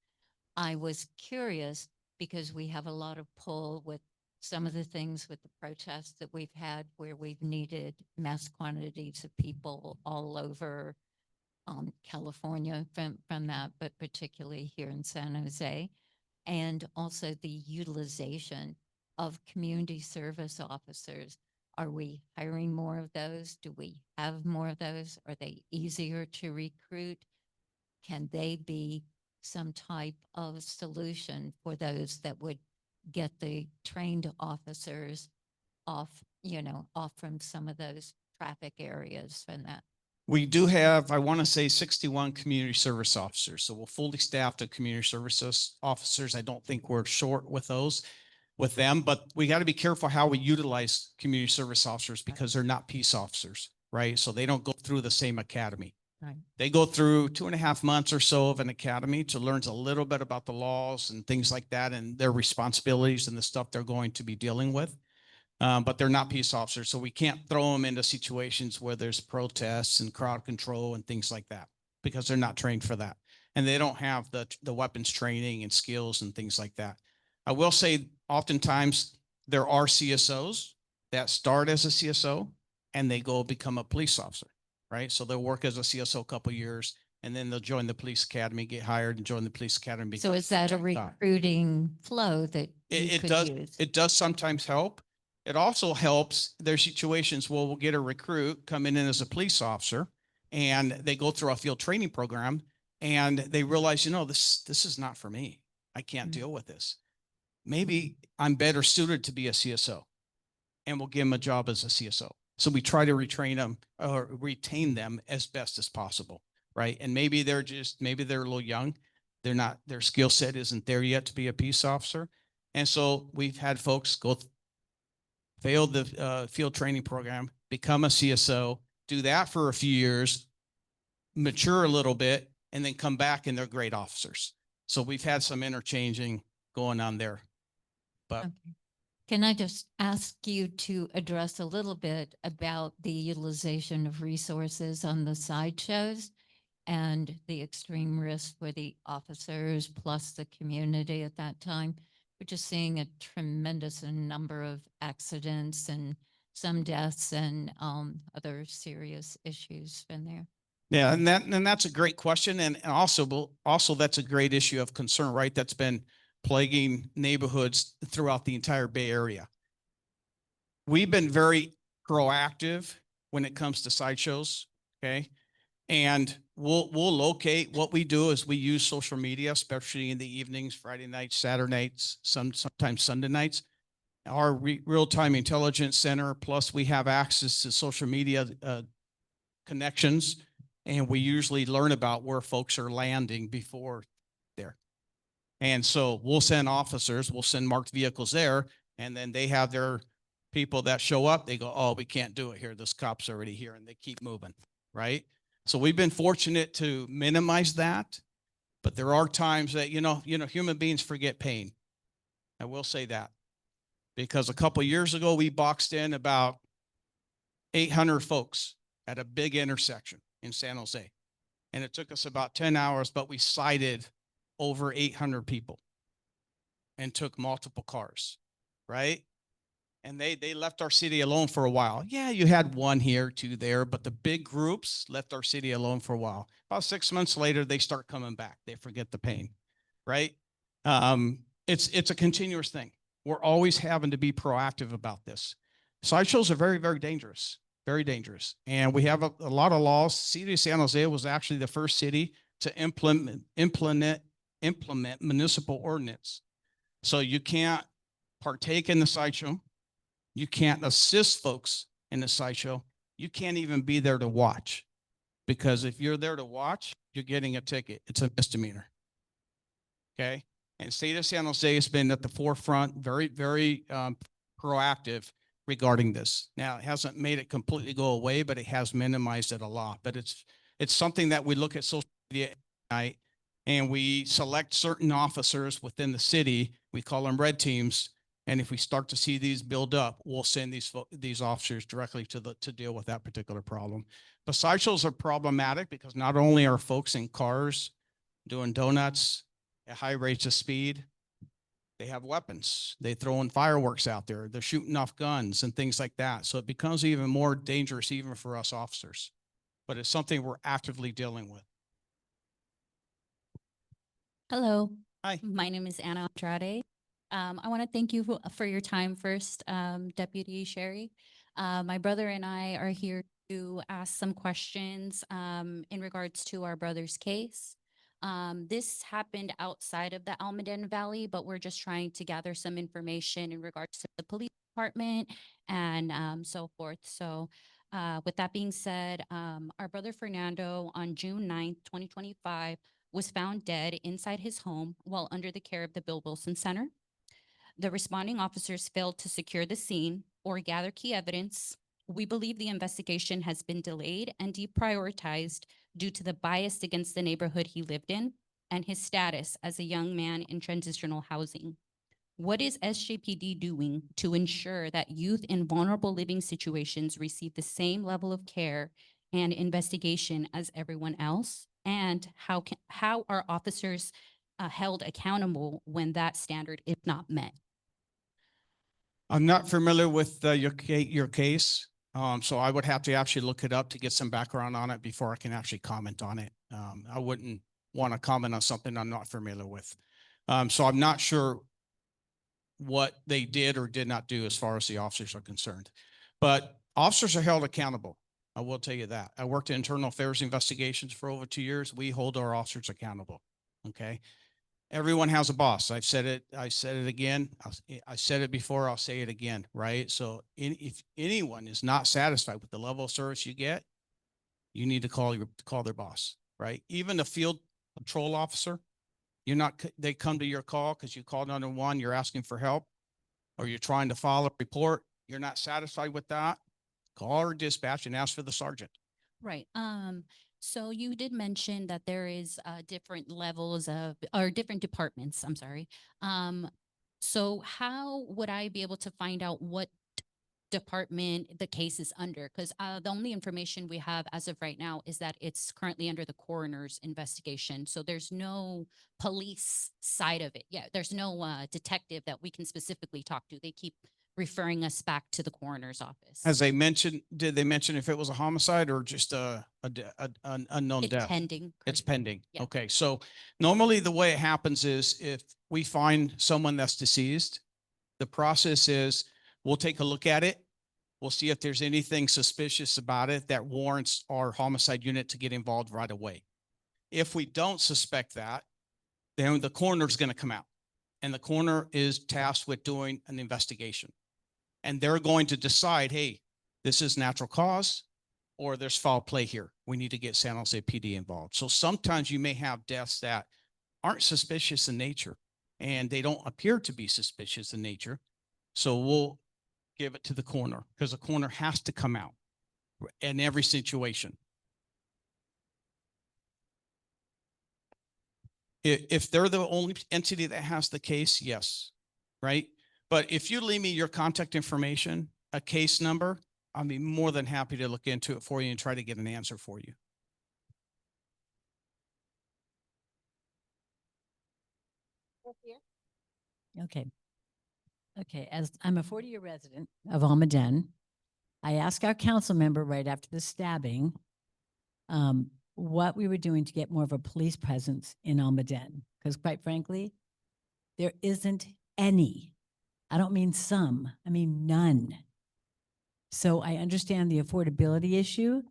I was curious because we have a lot of pull with some of the things with the protests that we've had where we've needed mass quantities of people all over California from that, but particularly here in San Jose, and also the utilization of community service officers. Are we hiring more of those? Do we have more of those? Are they easier to recruit? Can they be some type of solution for those that would get the trained officers off from some of those traffic areas and that? We do have, I want to say 61 community service officers. So we're fully staffed of community services officers. I don't think we're short with them, but we got to be careful how we utilize community service officers because they're not peace officers, right? So they don't go through the same academy. Right. They go through 2.5 months or so of an academy to learn a little bit about the laws and things like that and their responsibilities and the stuff they're going to be dealing with. But they're not peace officers. So we can't throw them into situations where there's protests and crowd control and things like that because they're not trained for that. And they don't have the weapons training and skills and things like that. I will say oftentimes there are CSOs that start as a CSO and they go become a police officer, right? So they'll work as a CSO a couple of years and then they'll join the police academy, get hired and join the police academy. So is that a recruiting flow that you could use? It does sometimes help. It also helps. There's situations where we'll get a recruit coming in as a police officer and they go through a field training program and they realize, this is not for me. I can't deal with this. Maybe I'm better suited to be a CSO and we'll give them a job as a CSO. So we try to retrain them or retain them as best as possible. Right. And maybe they're a little young. Their skill set isn't there yet to be a peace officer. And so we've had folks fail the field training program, become a CSO, do that for a few years, mature a little bit, and then come back and they're great officers. So we've had some interchanging going on there. But Okay. Can I just ask you to address a little bit about the utilization of resources on the sideshows and the extreme risk for the officers plus the community at that time? We're just seeing a tremendous number of accidents and some deaths and other serious issues in there. yeah, and that's a great question. And also that's a great issue of concern, right? That's been plaguing neighborhoods throughout the entire Bay Area. We've been very proactive when it comes to sideshows. Okay. And we'll locate. What we do is we use social media, especially in the evenings, Friday nights, Saturday nights, sometimes Sunday nights. Our real-time intelligence center, plus we have access to social media connections, and we usually learn about where folks are landing before there. And so we'll send officers, we'll send marked vehicles there, and then they have their people that show up. They go, oh, we can't do it here. This cop's already here, and they keep moving, right? So we've been fortunate to minimize that, but there are times that, human beings forget pain. I will say that, because a couple of years ago, we boxed in about 800 folks at a big intersection in San Jose. And it took us about 10 hours, but we cited over 800 people and took multiple cars, right? And they left our city alone for a while. Yeah, you had one here, two there, but the big groups left our city alone for a while. About 6 months later, they start coming back. They forget the pain, right? It's a continuous thing. We're always having to be proactive about this. Sideshows are very, very dangerous, very dangerous. And we have a lot of laws. City of San Jose was actually the first city to implement municipal ordinance. So you can't partake in the sideshow. You can't assist folks in the sideshow. You can't even be there to watch, because if you're there to watch, you're getting a ticket. It's a misdemeanor. Okay. And state of San Jose has been at the forefront, very, very proactive regarding this. Now, it hasn't made it completely go away, but it has minimized it a lot. But it's something that we look at social media at night, and we select certain officers within the city. We call them red teams. And if we start to see these build up, we'll send these officers directly to deal with that particular problem. But sideshows are problematic because not only are folks in cars doing donuts at high rates of speed, they have weapons. They throw in fireworks out there. They're shooting off guns and things like that. So it becomes even more dangerous even for us officers. But it's something we're actively dealing with. Hello. Hi. My name is Anna Andrade. I want to thank you for your time first, Deputy Sherry. My brother and I are here to ask some questions in regards to our brother's case. This happened outside of the Almaden Valley, but we're just trying to gather some information in regards to the police department and so forth. So with that being said, our brother Fernando on June 9th, 2025, was found dead inside his home while under the care of the Bill Wilson Center. The responding officers failed to secure the scene or gather key evidence. We believe the investigation has been delayed and deprioritized due to the bias against the neighborhood he lived in and his status as a young man in transitional housing. What is SJPD doing to ensure that youth in vulnerable living situations receive the same level of care and investigation as everyone else? And how are officers held accountable when that standard is not met? I'm not familiar with your case, so I would have to actually look it up to get some background on it before I can actually comment on it. I wouldn't want to comment on something I'm not familiar with. So I'm not sure what they did or did not do as far as the officers are concerned. But officers are held accountable. I will tell you that. I worked in internal affairs investigations for over 2 years. We hold our officers accountable. Okay. Everyone has a boss. I've said it. I said it again. I said it before. I'll say it again. Right. So if anyone is not satisfied with the level of service you get, you need to call their boss. Right. Even a field patrol officer, they come to your call because you called 911. You're asking for help, or you're trying to file a report. You're not satisfied with that. Call our dispatch and ask for the sergeant. Right. So you did mention that there is different levels of, or different departments, I'm sorry. So how would I be able to find out what department the case is under? Because the only information we have as of right now is that it's currently under the coroner's investigation. So there's no police side of it. Yeah, there's no detective that we can specifically talk to. They keep referring us back to the coroner's office. As they mentioned, did they mention if it was a homicide or just an unknown It's death? pending. It's correct? pending. Yeah. Okay. So normally the way it happens is if we find someone that's deceased, the process is we'll take a look at it. We'll see if there's anything suspicious about it that warrants our homicide unit to get involved right away. If we don't suspect that, then the coroner's going to come out, and the coroner is tasked with doing an investigation. And they're going to decide, hey, this is natural cause. or there's foul play here. We need to get San Jose PD involved. So sometimes you may have deaths that aren't suspicious in nature, and they don't appear to be suspicious in nature. So we'll give it to the coroner, because the coroner has to come out in every situation. If they're the only entity that has the case, yes, right? But if you leave me your contact information, a case number, I'll be more than happy to look into it for you and try to get an answer for you. Okay. Okay, as I'm a 40-year resident of Almaden, I asked our council member right after the stabbing what we were doing to get more of a police presence in Almaden. Because quite frankly, there isn't any. I don't mean some, I mean none. So I understand the affordability issue.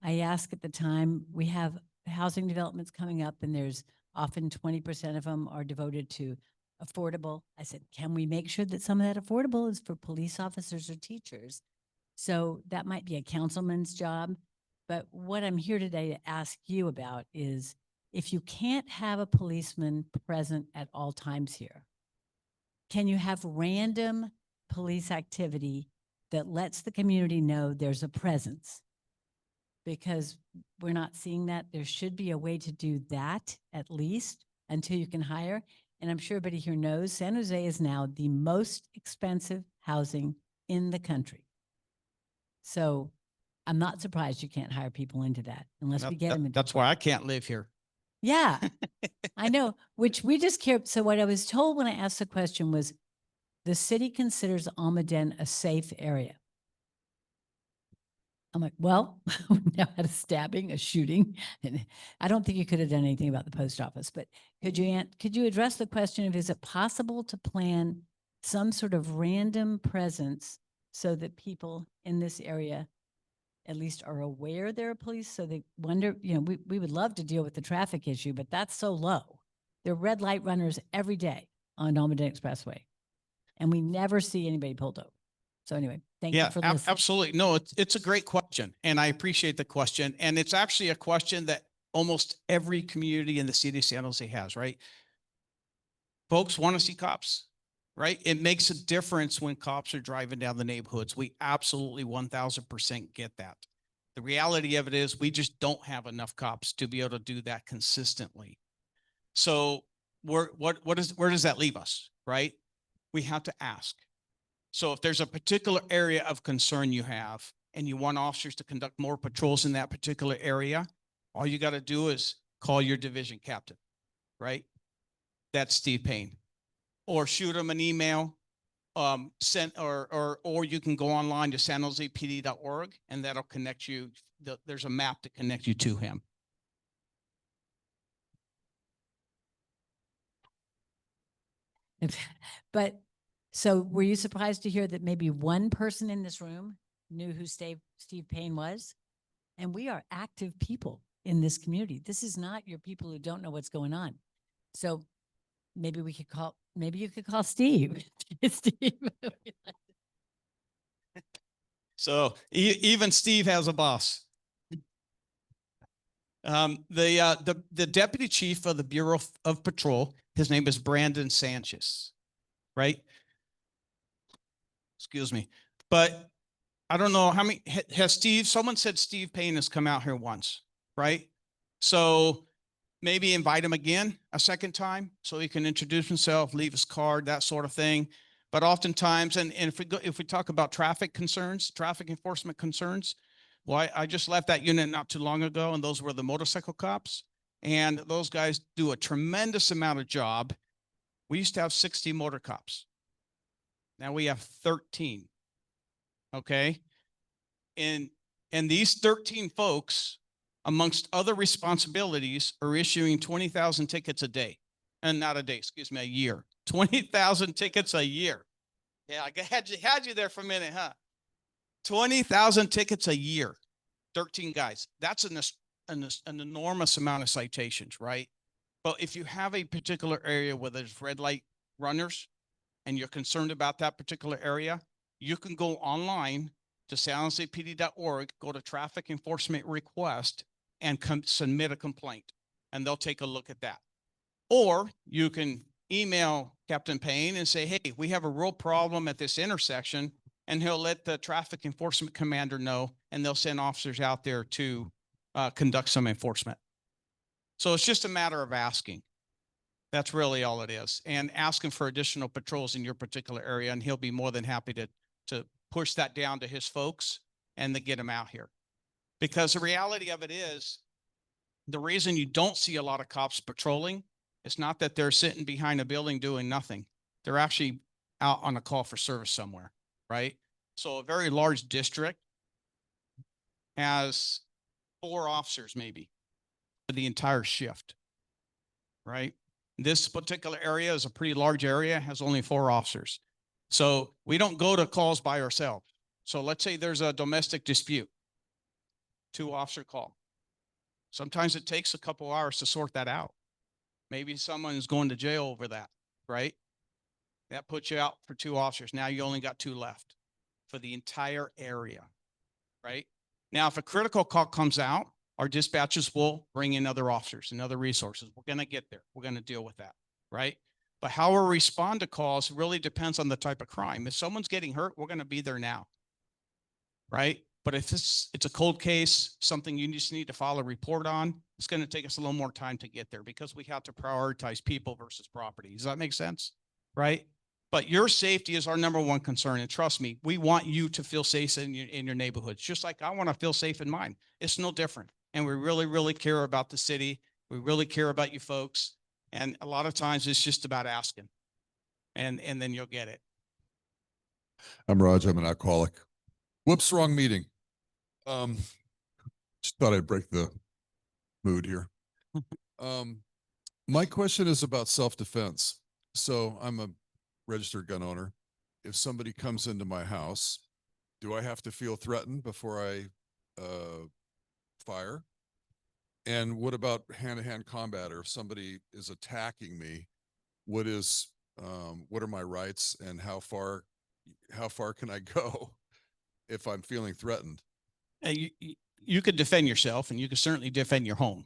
I asked at the time, we have housing developments coming up and there's often 20% of them are devoted to affordable. I said, can we make sure that some of that affordable is for police officers or teachers? So that might be a councilman's job. But what I'm here today to ask you about is if you can't have a policeman present at all times here, can you have random police activity that lets the community know there's a presence? Because we're not seeing that. There should be a way to do that at least until you can hire. And I'm sure everybody here knows San Jose is now the most expensive housing in the country. So I'm not surprised you can't hire people into that unless we get them. That's why I can't live here. Yeah, I know, which we just care. So what I was told when I asked the question was the city considers Almaden a safe area. I'm like, well, we now had a stabbing, a shooting, and I don't think you could have done anything about the post office, but could you address the question of, is it possible to plan some sort of random presence so that people in this area at least are aware there are police? So they wonder, you know, we would love to deal with the traffic issue, but that's so low. There are red light runners every day on Almaden Expressway, and we never see anybody pulled over. So anyway, thank you for listening. Absolutely. No, it's a great question, and I appreciate the question. And it's actually a question that almost every community in the city of San Jose has, right? Folks want to see cops, right? It makes a difference when cops are driving down the neighborhoods. We absolutely 1000% get that. The reality of it is we just don't have enough cops to be able to do that consistently. So where does that leave us, right? We have to ask. So if there's a particular area of concern you have and you want officers to conduct more patrols in that particular area, all you got to do is call your division captain, right? That's Steve Payne. Or shoot him an email, or you can go online to sanjosepd.org and that'll connect you. There's a map to connect you to him. But so were you surprised to hear that maybe one person in this room knew who Steve Payne was? And we are active people in this community. This is not your people who don't know what's going on. So maybe you could call Steve. Steve. So even Steve has a boss. The deputy chief of the Bureau of Patrol, his name is Brandon Sanchez, right? Excuse me. But I don't know how many someone said Steve Payne has come out here once, right? So maybe invite him again a second time so he can introduce himself, leave his card, that sort of thing. But oftentimes, and if we talk about traffic enforcement concerns, well, I just left that unit not too long ago, and those were the motorcycle cops. And those guys do a tremendous amount of job. We used to have 60 motor cops. Now we have 13. Okay. And these 13 folks, amongst other responsibilities, are issuing 20,000 tickets a day. And not a day, excuse me, a year. 20,000 tickets a year. Yeah, I had you there for a minute, huh? 20,000 tickets a year. 13 guys. That's an enormous amount of citations, right? But if you have a particular area where there's red light runners and you're concerned about that particular area, you can go online to to saljespodD.org, go to traffic enforcement request and submit a complaint, and they'll take a look at that. Or you can email Captain Payne and say, hey, we have a real problem at this intersection, and he'll let the traffic enforcement commander know, and they'll send officers out there to conduct some enforcement. So it's just a matter of asking. That's really all it is. And asking for additional patrols in your particular area, and he'll be more than happy to push that down to his folks and to get them out here. Because the reality of it is, the reason you don't see a lot of cops patrolling, it's not that they're sitting behind a building doing nothing. They're actually out on a call for service somewhere, right? So a very large district has 4 officers maybe for the entire shift, right? This particular area is a pretty large area, has only 4 officers. So we don't go to calls by ourselves. So let's say there's a domestic dispute, 2-officer call. Sometimes it takes a couple hours to sort that out. Maybe someone's going to jail over that, right? That puts you out for 2 officers. Now you only got 2 left for the entire area, right? Now, if a critical call comes out, our dispatchers will bring in other officers and other resources. We're going to get there. We're going to deal with that, right? But how we respond to calls really depends on the type of crime. If someone's getting hurt, we're going to be there now, right? But if it's a cold case, something you just need to file a report on, it's going to take us a little more time to get there because we have to prioritize people versus property. Does that make sense? Right? But your safety is our #1 concern. And trust me, we want you to feel safe in your neighborhoods, just like I want to feel safe in mine. It's no different. And we really, really care about the city. We really care about you folks. And a lot of times it's just about asking, and then you'll get it. I'm Raj. I'm an alcoholic. Whoops, wrong meeting. Just thought I'd break the mood here. My question is about self-defense. So I'm a registered gun owner. If somebody comes into my house, do I have to feel threatened before I fire? And what about hand-to-hand combat, or if somebody is attacking me, what are my rights, and how far can I go if I'm feeling threatened? You could defend yourself, and you can certainly defend your home,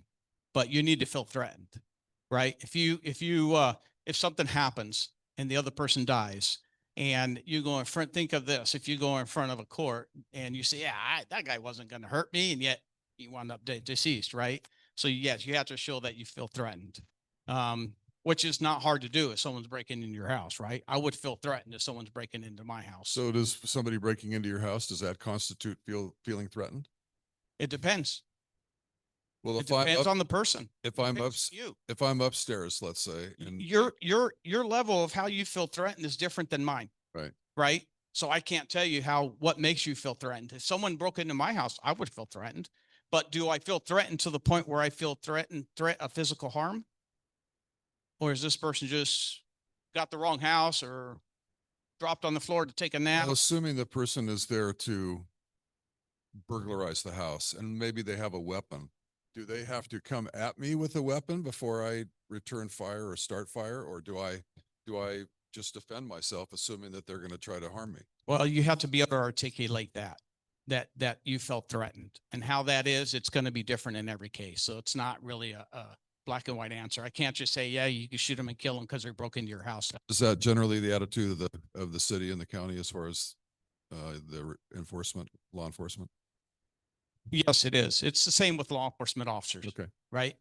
but you need to feel threatened, right? If something happens and the other person dies, and you go in front, think of this: if you go in front of a court and you say, "Yeah, that guy wasn't going to hurt me," and yet you wound up deceased, right? So yes, you have to show that you feel threatened, which is not hard to do if someone's breaking into your house, right? I would feel threatened if someone's breaking into my house. So does somebody breaking into your house, does that constitute feeling threatened? It depends. Well, It depends on the person. if I'm Depends on you. if I'm upstairs, let's say, and Your level of how you feel threatened is different than mine. right. Right. So I can't tell you what makes you feel threatened. If someone broke into my house, I would feel threatened. But do I feel threatened to the point where I feel threat of physical harm? Or is this person just got the wrong house or dropped on the floor to take a nap? Well, assuming the person is there to burglarize the house and maybe they have a weapon, do they have to come at me with a weapon before I return fire or start fire? Or do I just defend myself, assuming that they're going to try to harm me? Well, you have to be able to articulate that you felt threatened, and how that is, it's going to be different in every case. So it's not really a black and white answer. I can't just say, yeah, you can shoot them and kill them because they broke into your house. Is that generally the attitude of the city and the county as far as law enforcement? Yes, it is. It's the same with law enforcement officers. Okay. Right.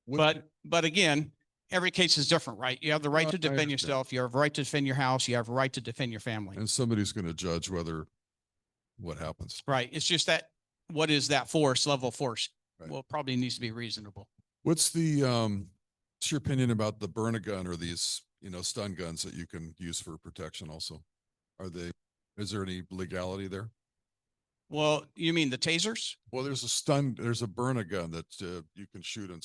What- But again, every case is different, right? You have the right I to defend understand. yourself. You have a right to defend your house. You have a right to defend your family. And somebody's going to judge what happens. Right. It's just that, what is that force, level of force? Right. Well, it probably needs to be reasonable. What's what's your opinion about the burn-a-gun, or these, stun guns that you can use for protection also? Is there any legality there? Well, you mean the tasers? Well, there's a burn-a-gun that you can shoot, and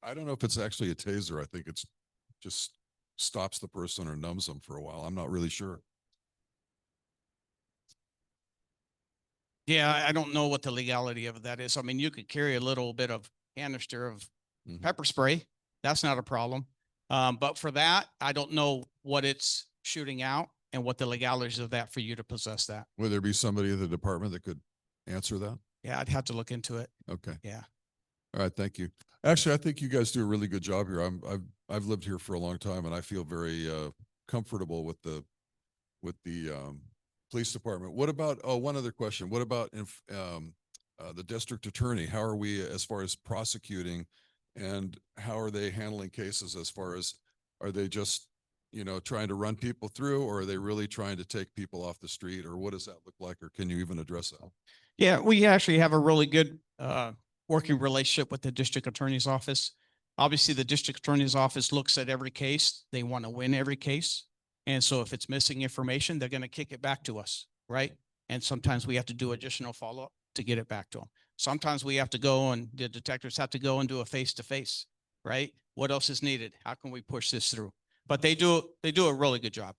I don't know if it's actually a taser. I think it's just stops the person or numbs them for a while. I'm not really sure. Yeah, I don't know what the legality of that is. I mean, you could carry a little bit of canister of Mhm. pepper spray. That's not a problem. But for that, I don't know what it's shooting out. and what the legalities of that for you to possess that. Would there be somebody in the department that could answer that? Yeah, I'd have to look into it. Okay. Yeah. All right, thank you. Actually, I think you guys do a really good job here. I've lived here for a long time, and I feel very comfortable with the police department. What about, oh, one other question. What about the district attorney? How are we as far as prosecuting, and how are they handling cases as far as, are they just, you know, trying to run people through, or are they really trying to take people off the street, or what does that look like, or can you even address that? Yeah, we actually have a really good working relationship with the district attorney's office. Obviously, the district attorney's office looks at every case. They want to win every case. And so if it's missing information, they're going to kick it back to us, right? And sometimes we have to do additional follow-up to get it back to them. Sometimes we have to go, and the detectives have to go and do a face-to-face, right? What else is needed? How can we push this through? But they do a really good job.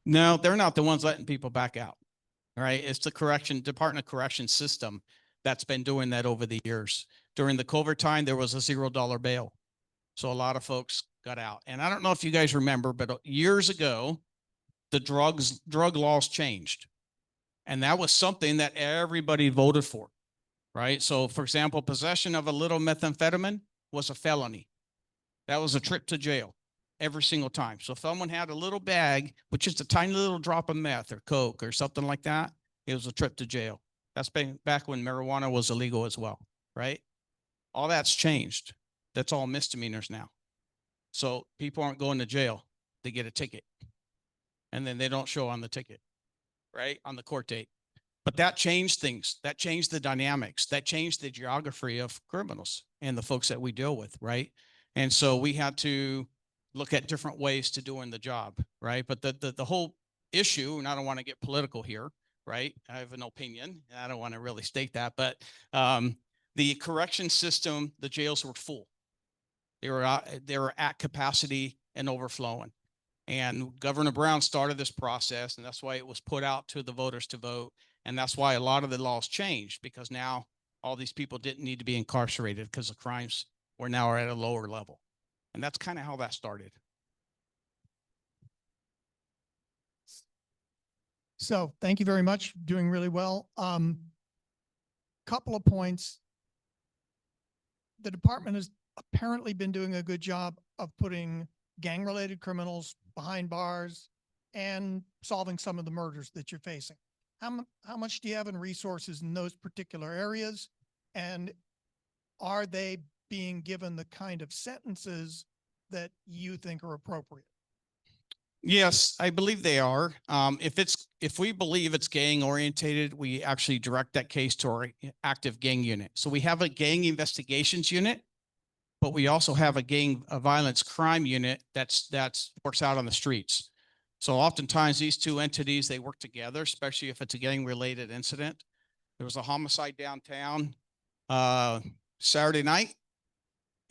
No, they're not the ones letting people back out. All right. It's the Department of Corrections system that's been doing that over the years. During the COVID time, there was a $0 bail. So a lot of folks got out. And I don't know if you guys remember, but years ago, the drug laws changed. And that was something that everybody voted for, right? So for example, possession of a little methamphetamine was a felony. That was a trip to jail every single time. So if someone had a little bag, which is a tiny little drop of meth or coke or something like that, it was a trip to jail. That's been back when marijuana was illegal as well, right? All that's changed. That's all misdemeanors now. So people aren't going to jail. They get a ticket. And then they don't show on the ticket, right? On the court date. But that changed things. That changed the dynamics. That changed the geography of criminals and the folks that we deal with, right? And so we had to look at different ways to doing the job, right? But the whole issue, and I don't want to get political here, right? I have an opinion, and I don't want to really state that, but the correction system, the jails were full. They were at capacity and overflowing. And Governor Brown started this process, and that's why it was put out to the voters to vote. And that's why a lot of the laws changed, because now all these people didn't need to be incarcerated because the crimes were now at a lower level. And that's kind of how that started. So thank you very much. Doing really well. Couple of points. The department has apparently been doing a good job of putting gang-related criminals behind bars and solving some of the murders that you're facing. How much do you have in resources in those particular areas? And are they being given the kind of sentences that you think are appropriate? Yes, I believe they are. If we believe it's gang orientated, we actually direct that case to our active gang unit. So we have a gang investigations unit, but we also have a violence crime unit that's works out on the streets. So oftentimes these two entities, they work together, especially if it's a gang related incident. There was a homicide downtown Saturday night.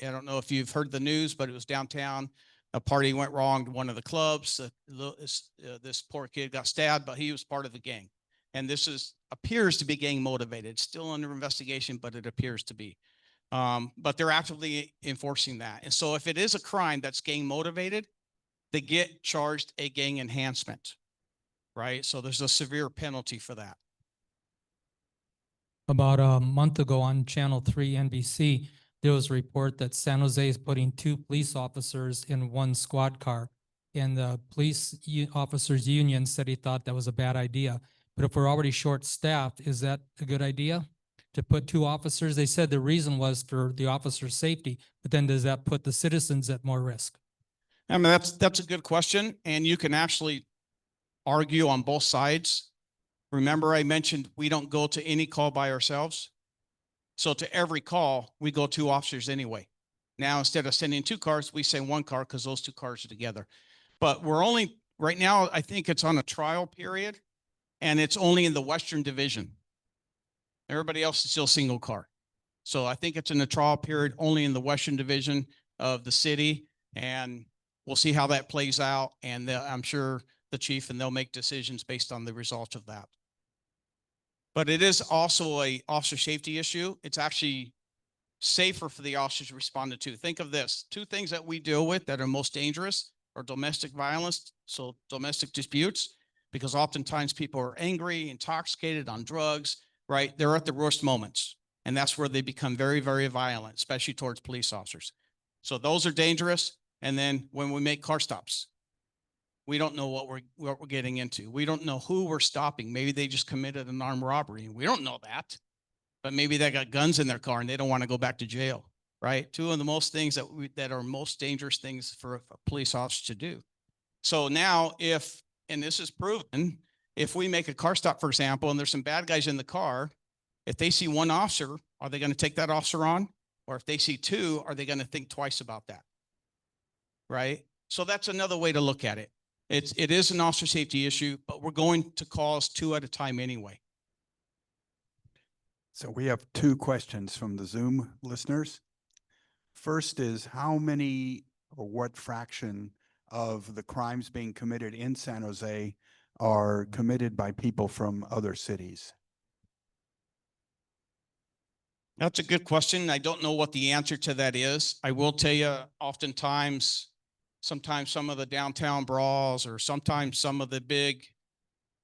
I don't know if you've heard the news, but it was downtown. A party went wrong to one of the clubs. This poor kid got stabbed, but he was part of the gang. And this appears to be gang motivated. Still under investigation, but it appears to be. But they're actively enforcing that. And so if it is a crime that's gang motivated, they get charged a gang enhancement, right? So there's a severe penalty for that. About a month ago on Channel 3 NBC, there was a report that San Jose is putting 2 police officers in 1 squad car. And the police officers union said he thought that was a bad idea. But if we're already short-staffed, is that a good idea to put 2 officers? They said the reason was for the officer's safety, but then does that put the citizens at more risk? I mean, that's a good question. And you can actually argue on both sides. Remember, I mentioned we don't go to any call by ourselves. So to every call, we go 2 officers anyway. Now, instead of sending 2 cars, we send 1 car because those 2 cars are together. But we're only, right now, I think it's on a trial period, and it's only in the Western Division. Everybody else is still single car. So I think it's in the trial period only in the Western Division of the city, and we'll see how that plays out. And I'm sure the chief and they'll make decisions based on the results of that. But it is also a officer safety issue. It's actually safer for the officers to respond to. Think of this, two things that we deal with that are most dangerous are domestic violence, so domestic disputes, because oftentimes people are angry, intoxicated on drugs, right? They're at the worst moments. And that's where they become very, very violent, especially towards police officers. So those are dangerous. And then when we make car stops, we don't know what we're getting into. We don't know who we're stopping. Maybe they just committed an armed robbery and we don't know that, but maybe they got guns in their car and they don't want to go back to jail, right? Two of the most things that are most dangerous things for a police officer to do. So now if, and this is proven, if we make a car stop, for example, and there's some bad guys in the car, if they see one officer, are they going to take that officer on? Or if they see two, are they going to think twice about that? Right? So that's another way to look at it. It is an officer safety issue, but we're going to calls 2 at a time anyway. So we have 2 questions from the Zoom listeners. First is how many or what fraction of the crimes being committed in San Jose are committed by people from other cities? That's a good question. I don't know what the answer to that is. I will tell you, oftentimes, sometimes some of the downtown brawls or sometimes some of the big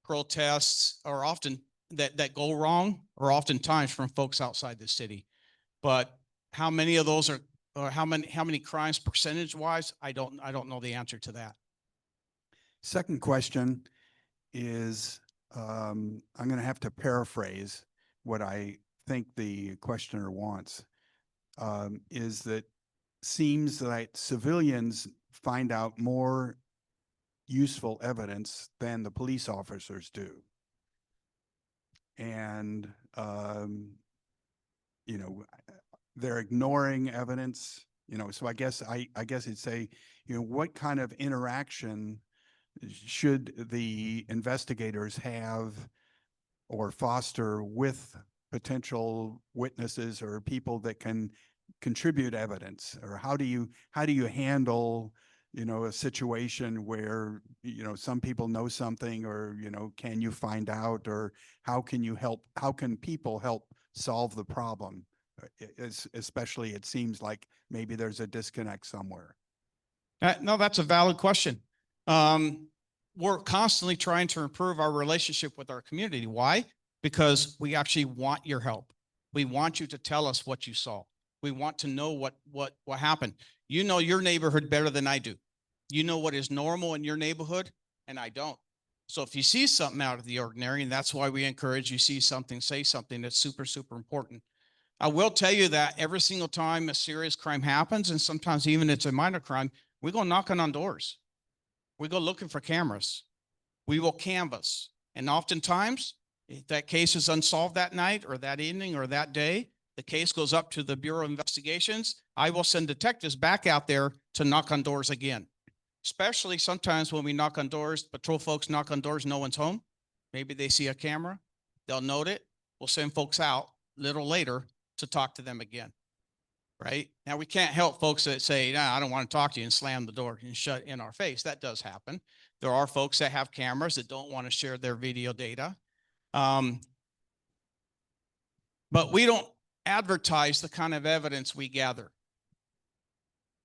protests are often that go wrong are oftentimes from folks outside the city. But how many of those are, or how many crimes percentage wise, I don't know the answer to that. Second question is, I'm going to have to paraphrase what I think the questioner wants, is that seems like civilians find out more useful evidence than the police officers do. And, you know, they're ignoring evidence, you know, so I guess it'd say, you know, what kind of interaction should the investigators have or foster with potential witnesses or people that can contribute evidence? Or how do you handle, you know, a situation where, you know, some people know something, or, you know, can you find out, or how can people help solve the problem? Especially it seems like maybe there's a disconnect somewhere. No, that's a valid question. We're constantly trying to improve our relationship with our community. Why? Because we actually want your help. We want you to tell us what you saw. We want to know what happened. You know your neighborhood better than I do. You know what is normal in your neighborhood, and I don't. So if you see something out of the ordinary, and that's why we encourage you see something, say something, that's super, super important. I will tell you that every single time a serious crime happens, and sometimes even it's a minor crime, we go knocking on doors. We go looking for cameras. We will canvass. And oftentimes, if that case is unsolved that night or that evening or that day, the case goes up to the Bureau of Investigations. I will send detectives back out there to knock on doors again. Especially sometimes when we knock on doors, patrol folks knock on doors, no one's home. Maybe they see a camera, they'll note it. We'll send folks out a little later to talk to them again. Right? Now we can't help folks that say, nah, I don't want to talk to you, and slam the door and shut in our face. That does happen. There are folks that have cameras that don't want to share their video data. But we don't advertise the kind of evidence we gather.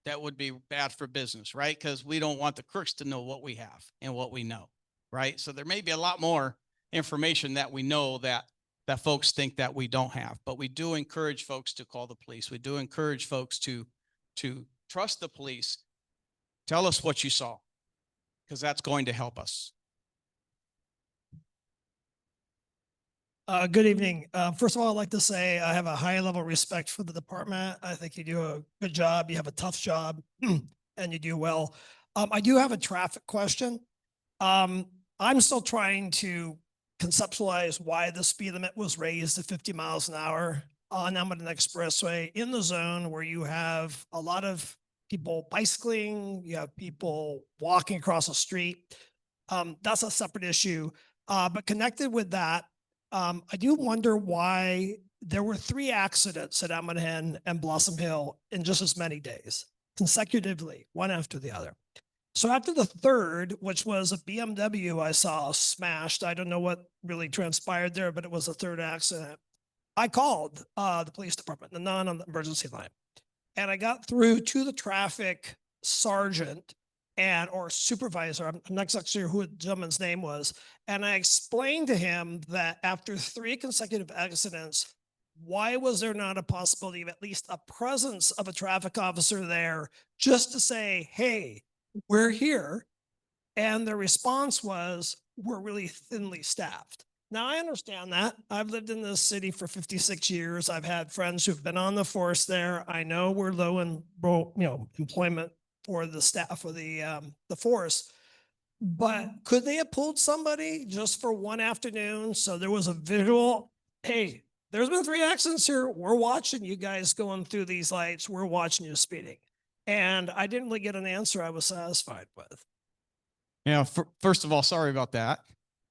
That would be bad for business, right? Because we don't want the crooks to know what we have and what we know, right? So there may be a lot more information that we know that folks think that we don't have, but we do encourage folks to call the police. We do encourage folks to trust the police. Tell us what you saw, because that's going to help us. Good evening. First of all, I'd like to say I have a high level of respect for the department. I think you do a good job. You have a tough job and you do well. I do have a traffic question. I'm still trying to conceptualize why the speed limit was raised to 50 miles an hour on Almaden Expressway in the zone where you have a lot of people bicycling, you have people walking across the street. That's a separate issue. But connected with that, I do wonder why there were 3 accidents at Almaden and Blossom Hill in just as many days, consecutively, one after the other. So after the third, which was a BMW I saw smashed, I don't know what really transpired there, but it was a third accident. I called the police department, the non on the emergency line, and I got through to the traffic sergeant and or supervisor. I'm not exactly sure who the gentleman's name was. And I explained to him that after 3 consecutive accidents, why was there not a possibility of at least a presence of a traffic officer there just to say, hey, we're here? And the response was, we're really thinly staffed. Now, I understand that. I've lived in this city for 56 years. I've had friends who've been on the force there. I know we're low in, employment for the staff for the force. But could they have pulled somebody just for one afternoon? So there was a visual, hey, there's been 3 accidents here. We're watching you guys going through these lights. We're watching you speeding. And I didn't really get an answer I was satisfied with. Yeah, first of all, sorry about that.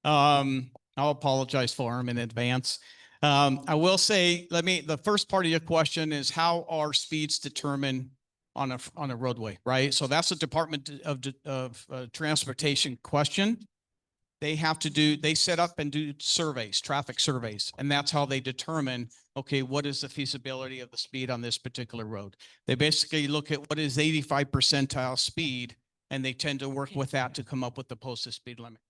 I'll apologize for him in advance. I will say, the first part of your question is how are speeds determined on a roadway, right? So that's the Department of Transportation question. They set up and do surveys, traffic surveys, and that's how they determine, okay, what is the feasibility of the speed on this particular road? They basically look at what is 85 percentile speed, and they tend to work with that to come up with the posted speed limit.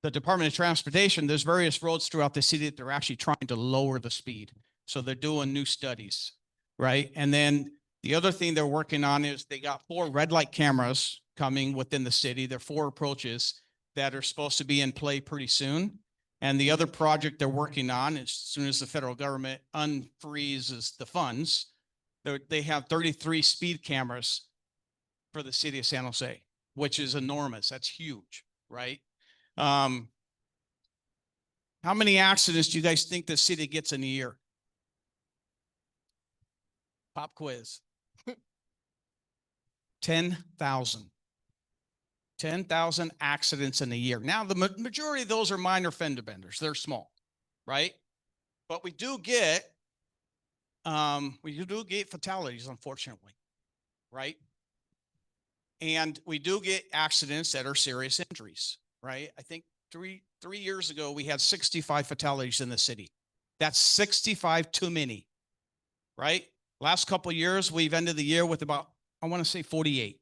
The Department of Transportation, there's various roads throughout the city that they're actually trying to lower the speed. So they're doing new studies, right? And then the other thing they're working on is they got 4 red light cameras coming within the city. There are 4 approaches that are supposed to be in play pretty soon. And the other project they're working on, as soon as the federal government unfreezes the funds, they have 33 speed cameras for the city of San Jose, which is enormous. That's huge, right? How many accidents do you guys think the city gets in a year? Pop quiz. 10,000. 10,000 accidents in a year. Now, the majority of those are minor fender benders. They're small, right? But we do get fatalities, unfortunately, right? And we do get accidents that are serious injuries, right? I think three years ago, we had 65 fatalities in the city. That's 65 too many, right? Last couple of years, we've ended the year with about, I want to say 48.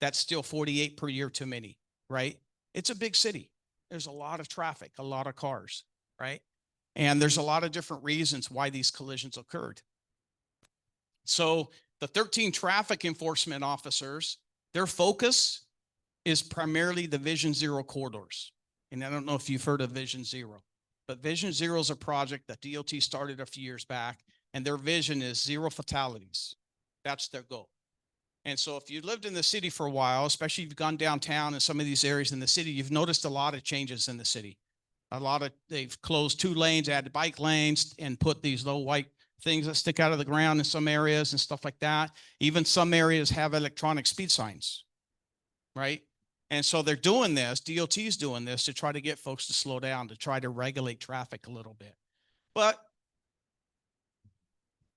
That's still 48 per year too many, right? It's a big city. There's a lot of traffic, a lot of cars, right? And there's a lot of different reasons why these collisions occurred. So the 13 traffic enforcement officers, their focus is primarily the Vision Zero corridors. And I don't know if you've heard of Vision Zero, but Vision Zero is a project that DOT started a few years back, and their vision is 0 fatalities. That's their goal. And so if you lived in the city for a while, especially if you've gone downtown in some of these areas in the city, you've noticed a lot of changes in the city. They've closed 2 lanes, added bike lanes, and put these little white things that stick out of the ground in some areas and stuff like that. Even some areas have electronic speed signs, right? And so they're doing this, DOT's doing this to try to get folks to slow down, to try to regulate traffic a little bit. But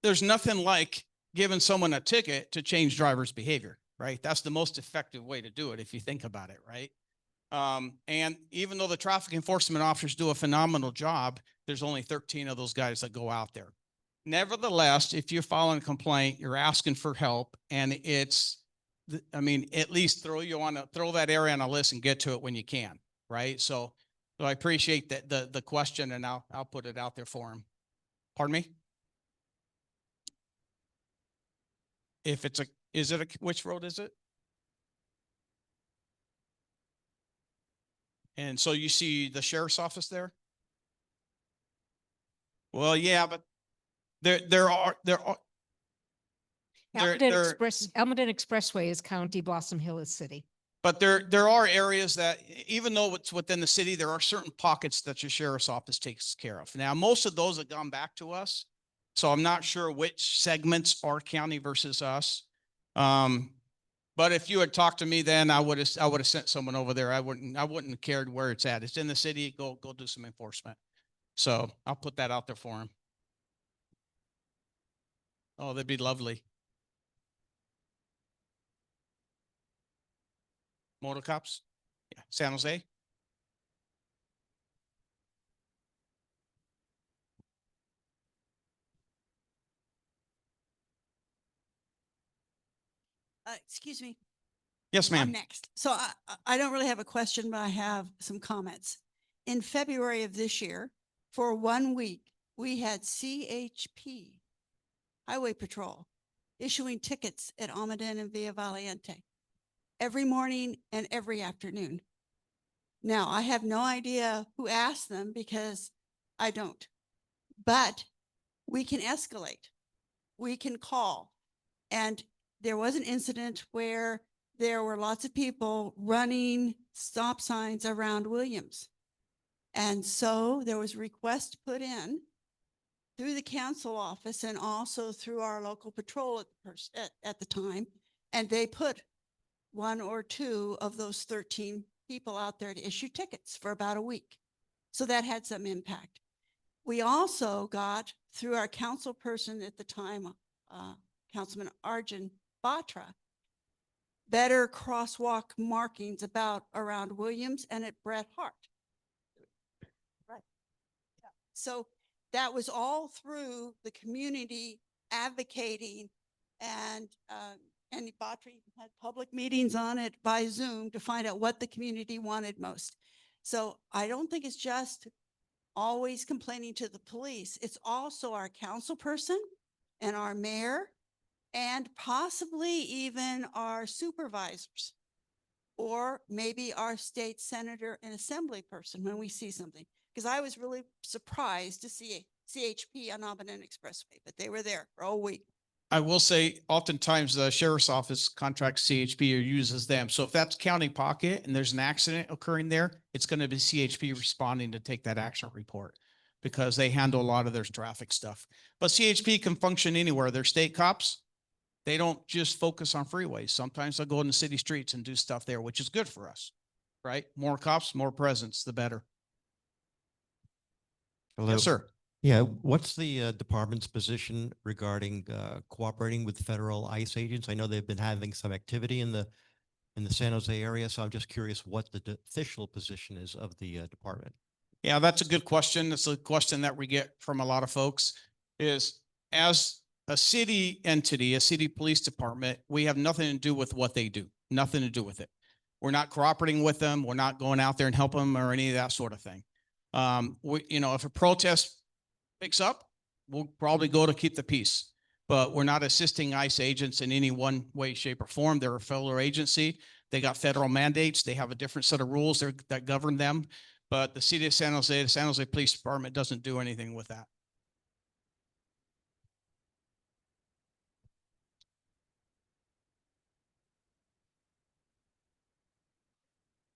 there's nothing like giving someone a ticket to change driver's behavior, right? That's the most effective way to do it if you think about it, right? And even though the traffic enforcement officers do a phenomenal job, there's only 13 of those guys that go out there. Nevertheless, if you're filing a complaint, you're asking for help, and at least throw that area on a list and get to it when you can, right? So I appreciate the question, and I'll put it out there for him. Pardon me? Which road is it? And so you see the sheriff's office there? Well, yeah, but there are Almaden Expressway is county, Blossom Hill is city. But there are areas that, even though it's within the city, there are certain pockets that your sheriff's office takes care of. Now, most of those have gone back to us, so I'm not sure which segments are county versus us. But if you had talked to me then, I would have sent someone over there. I wouldn't have cared where it's at. It's in the city. Go do some enforcement. So I'll put that out there for him. Oh, that'd be lovely. Motor cops? Yeah. San Jose? excuse me. Yes, I'm ma'am. next. So I don't really have a question, but I have some comments. In February of this year, for 1 week, we had CHP, Highway Patrol, issuing tickets at Almaden and Via Valiente every morning and every afternoon. Now, I have no idea who asked them because I don't, but we can escalate. We can call. And there was an incident where there were lots of people running stop signs around Williams. And so there was a request put in through the council office and also through our local patrol at the time. And they put 1 or 2 of those 13 people out there to issue tickets for about a week. So that had some impact. We also got, through our council person at the time, Councilman Arjun Batra, better crosswalk markings around Williams and at Bret Hart. Right. Yeah. So that was all through the community advocating, and Batra had public meetings on it by Zoom to find out what the community wanted most. So I don't think it's just always complaining to the police. It's also our council person and our mayor and possibly even our supervisors, or maybe our state senator and assembly person when we see something. Because I was really surprised to see CHP on Almaden Expressway, but they were there for a week. I will say oftentimes the sheriff's office contracts CHP or uses them. So if that's county pocket and there's an accident occurring there, it's going to be CHP responding to take that action report because they handle a lot of their traffic stuff. But CHP can function anywhere. They're state cops. They don't just focus on freeways. Sometimes they'll go in the city streets and do stuff there, which is good for us, right? More cops, more presence, the better. Hello. Yes, sir. Yeah, what's the department's position regarding cooperating with federal ICE agents? I know they've been having some activity in the San Jose area, so I'm just curious what the official position is of the department. Yeah, that's a good question. It's a question that we get from a lot of folks is, as a city entity, a city police department, we have nothing to do with what they do, nothing to do with it. We're not cooperating with them. We're not going out there and help them or any of that sort of thing. If a protest picks up, we'll probably go to keep the peace, but we're not assisting ICE agents in any one way, shape, or form. They're a federal agency. They got federal mandates. They have a different set of rules that govern them. But the city of San Jose, the San Jose Police Department doesn't do anything with that.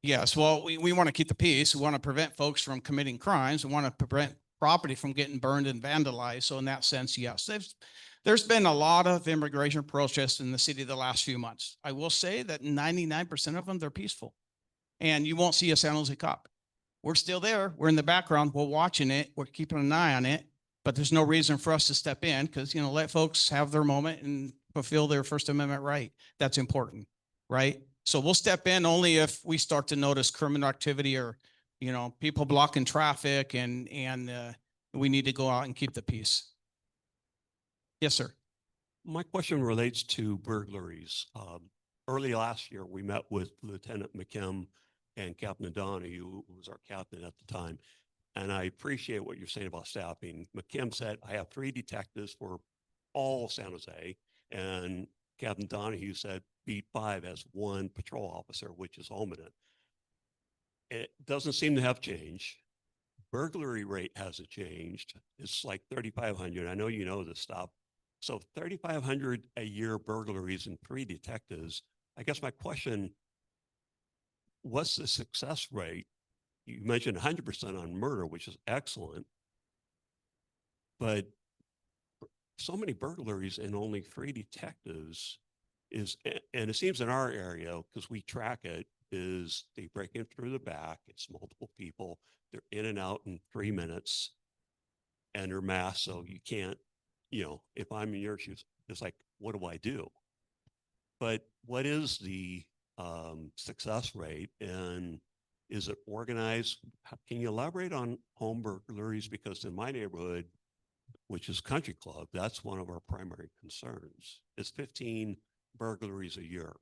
Yes, well, we want to keep the peace. We want to prevent folks from committing crimes. We want to prevent property from getting burned and vandalized. So in that sense, yes, there's been a lot of immigration protests in the city the last few months. I will say that 99% of them, they're peaceful. And you won't see a San Jose cop. We're still there. We're in the background. We're watching it. We're keeping an eye on it. But there's no reason for us to step in because, let folks have their moment and fulfill their First Amendment right. That's important, right? So we'll step in only if we start to notice criminal activity or, people blocking traffic and we need to go out and keep the peace. Yes, sir. My question relates to burglaries. Early last year, we met with Lieutenant McKim and Captain Donahue, who was our captain at the time. And I appreciate what you're saying about staffing. McKim said, I have 3 detectives for all San Jose. And Captain Donahue said, beat 5 as 1 patrol officer, which is Almaden. It doesn't seem to have changed. Burglary rate hasn't changed. It's like 3,500. I know you know this stuff. So 3,500 a year burglaries and 3 detectives. I guess my question, what's the success rate? You mentioned 100% on murder, which is excellent. But so many burglaries and only 3 detectives and it seems in our area, because we track it, is they break in through the back. It's multiple people. They're in and out in 3 minutes and they're masked. So you can't, if I'm in your shoes, it's like, what do I do? But what is the success rate and is it organized? Can you elaborate on home burglaries? Because in my neighborhood, which is Country Club, that's one of our primary concerns. It's 15 burglaries a year.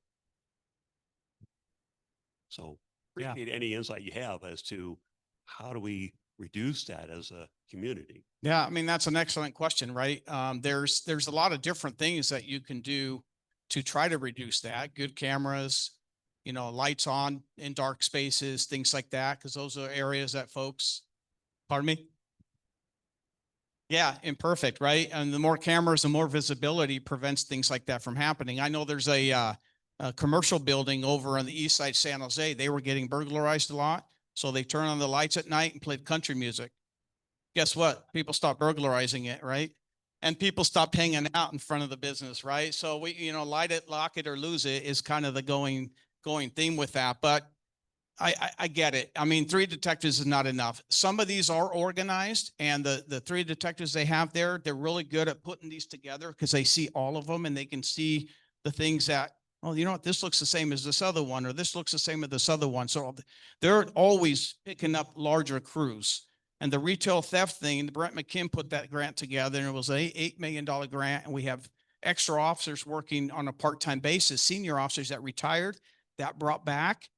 So Yeah. appreciate any insight you have as to how do we reduce that as a community? Yeah, I mean, that's an excellent question, right? There's a lot of different things that you can do to try to reduce that. Good cameras, you know, lights on in dark spaces, things like that, because those are areas that folks, pardon me? Yeah, imperfect, right? And the more cameras, the more visibility prevents things like that from happening. I know there's a commercial building over on the east side, San Jose. They were getting burglarized a lot. So they turned on the lights at night and played country music. Guess what? People stopped burglarizing it, right? And people stopped hanging out in front of the business, right? So we, you know, light it, lock it, or lose it is kind of the going theme with that. But I get it. I mean, 3 detectives is not enough. Some of these are organized, and the 3 detectives they have there, they're really good at putting these together because they see all of them and they can see the things that, oh, you know what, this looks the same as this other one, or this looks the same as this other one. So they're always picking up larger crews. And the retail theft thing, Brent McKim put that grant together, and it was a $8 million grant. And we have extra officers working on a part-time basis, senior officers that retired, that brought back,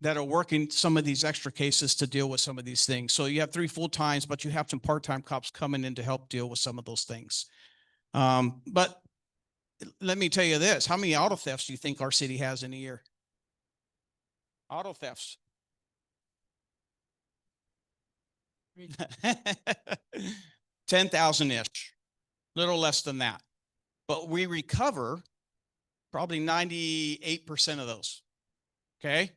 that are working some of these extra cases to deal with some of these things. So you have 3 full-times, but you have some part-time cops coming in to help deal with some of those things. But let me tell you this, how many auto thefts do you think our city has in a year? Auto thefts. 10,000-ish, little less than that. But we recover probably 98% of those. Okay.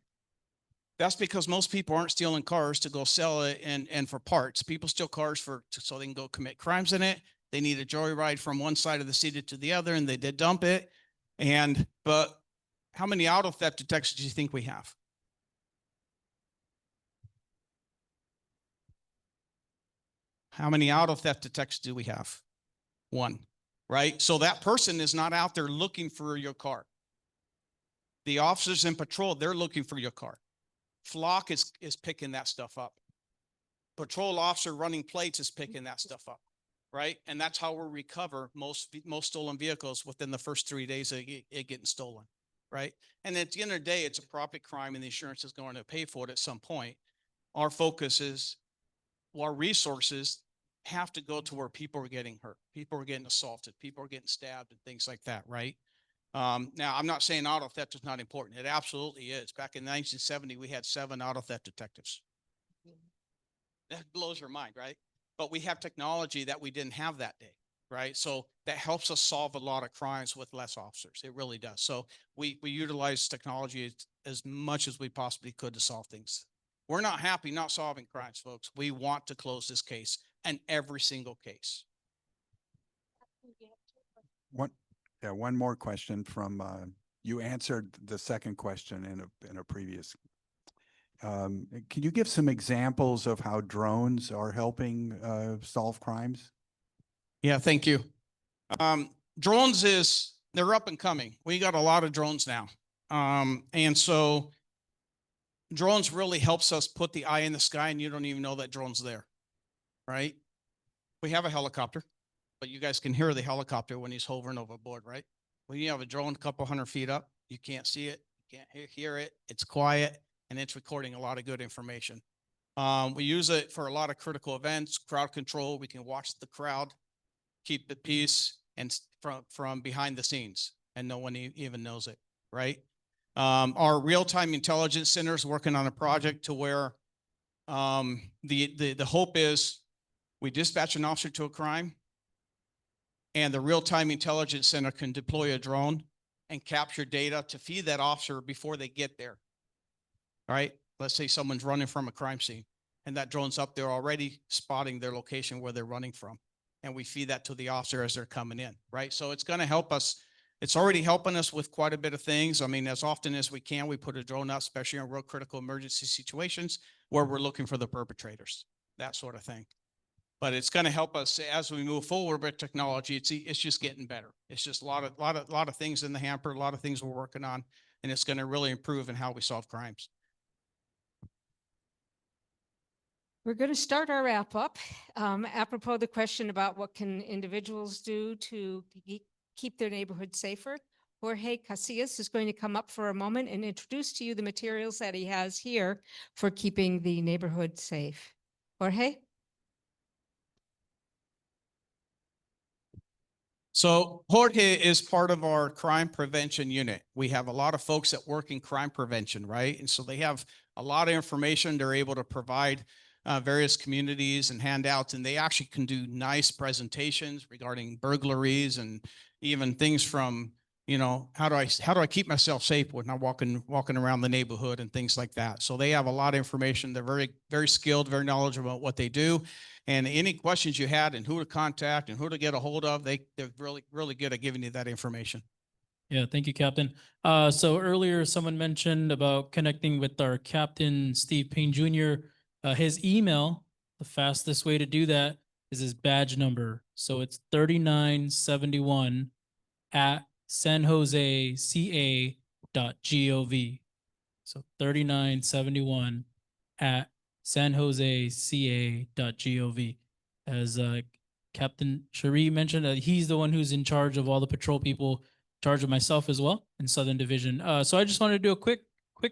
That's because most people aren't stealing cars to go sell it and for parts. People steal cars so they can go commit crimes in it. They need a joyride from one side of the city to the other, and they did dump it. But how many auto theft detectives do you think we have? How many auto theft detectives do we have? 1, right? So that person is not out there looking for your car. The officers in patrol, they're looking for your car. Flock is picking that stuff up. Patrol officer running plates is picking that stuff up, right? And that's how we recover most stolen vehicles within the first 3 days of it getting stolen, right? And at the end of the day, it's a property crime, and the insurance is going to pay for it at some point. Our focus is, our resources have to go to where people are getting hurt, people are getting assaulted, people are getting stabbed, and things like that, right? Now, I'm not saying auto theft is not important. It absolutely is. Back in 1970, we had 7 auto theft detectives. That blows your mind, right? But we have technology that we didn't have that day, right? So that helps us solve a lot of crimes with less officers. It really does. So we utilize technology as much as we possibly could to solve things. We're not happy not solving crimes, folks. We want to close this case, and every single case. One more question from, you answered the second question in a previous. Can you give some examples of how drones are helping solve crimes? Yeah, thank you. Drones they're up and coming. We got a lot of drones now. And so drones really helps us put the eye in the sky, and you don't even know that drone's there, right? We have a helicopter, but you guys can hear the helicopter when he's hovering overboard, right? When you have a drone a couple 100 feet up, you can't see it, you can't hear it, it's quiet, and it's recording a lot of good information. We use it for a lot of critical events, crowd control. We can watch the crowd, keep the peace, and from behind the scenes, and no one even knows it, right? Our real-time intelligence center is working on a project to where the hope is we dispatch an officer to a crime, and the real-time intelligence center can deploy a drone and capture data to feed that officer before they get there. All right. Let's say someone's running from a crime scene, and that drone's up there already spotting their location where they're running from. And we feed that to the officer as they're coming in. Right. So it's going to help us. It's already helping us with quite a bit of things. I mean, as often as we can, we put a drone out, especially in real critical emergency situations where we're looking for the perpetrators, that sort of thing. But it's going to help us as we move forward with technology. It's just getting better. It's just a lot of things in the hamper, a lot of things we're working on, and it's going to really improve in how we solve crimes. We're going to start our wrap up. Apropos the question about what can individuals do to keep their neighborhood safer, Jorge Casillas is going to come up for a moment and introduce to you the materials that he has here for keeping the neighborhood safe. Jorge? So Jorge is part of our crime prevention unit. We have a lot of folks that work in crime prevention, right? And so they have a lot of information they're able to provide various communities and handouts, and they actually can do nice presentations regarding burglaries and even things from, you know, how do I keep myself safe when I'm walking around the neighborhood and things like that. So they have a lot of information. They're very skilled, very knowledgeable about what they do. And any questions you had and who to contact and who to get a hold of, they're really good at giving you that information. Yeah, thank you, Captain. So earlier someone mentioned about connecting with our Captain Steve Payne Jr. His email, the fastest way to do that is his badge number. So it's 3971 at sanjoseca.gov. So 3971 at sanjoseca.gov. As Captain Cherie mentioned, he's the one who's in charge of all the patrol people, in charge of myself as well in Southern Division. So I just wanted to do a quick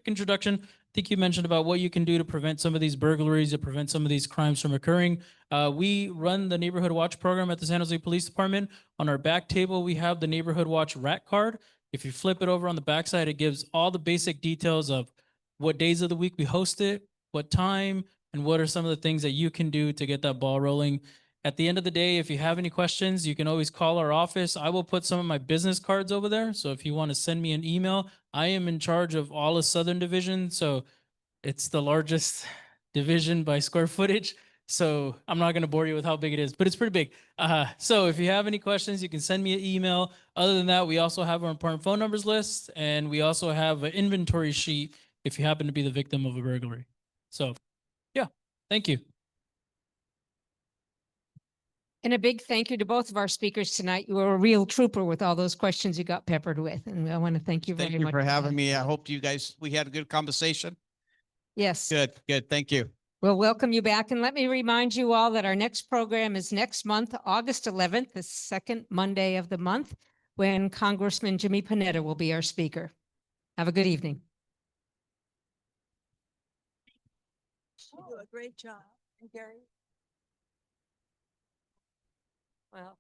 introduction. I think you mentioned about what you can do to prevent some of these burglaries, to prevent some of these crimes from occurring. We run the Neighborhood Watch program at the San Jose Police Department. On our back table, we have the Neighborhood Watch rat card. If you flip it over on the backside, it gives all the basic details of what days of the week we host it, what time, and what are some of the things that you can do to get that ball rolling. At the end of the day, if you have any questions, you can always call our office. I will put some of my business cards over there. So if you want to send me an email, I am in charge of all of Southern Division. So it's the largest division by square footage. So I'm not going to bore you with how big it is, but it's pretty big. So if you have any questions, you can send me an email. Other than that, we also have our important phone numbers list, and we also have an inventory sheet if you happen to be the victim of a burglary. So yeah, thank you. And a big thank you to both of our speakers tonight. You were a real trooper with all those questions you got peppered with. And I want to thank you very much. Thank you for having me. I hope we had a good conversation. Yes. Good. Thank you. We'll welcome you back. And let me remind you all that our next program is next month, August 11th, the second Monday of the month, when Congressman Jimmy Panetta will be our speaker. Have a good evening. You do a great job. And Gary? Well.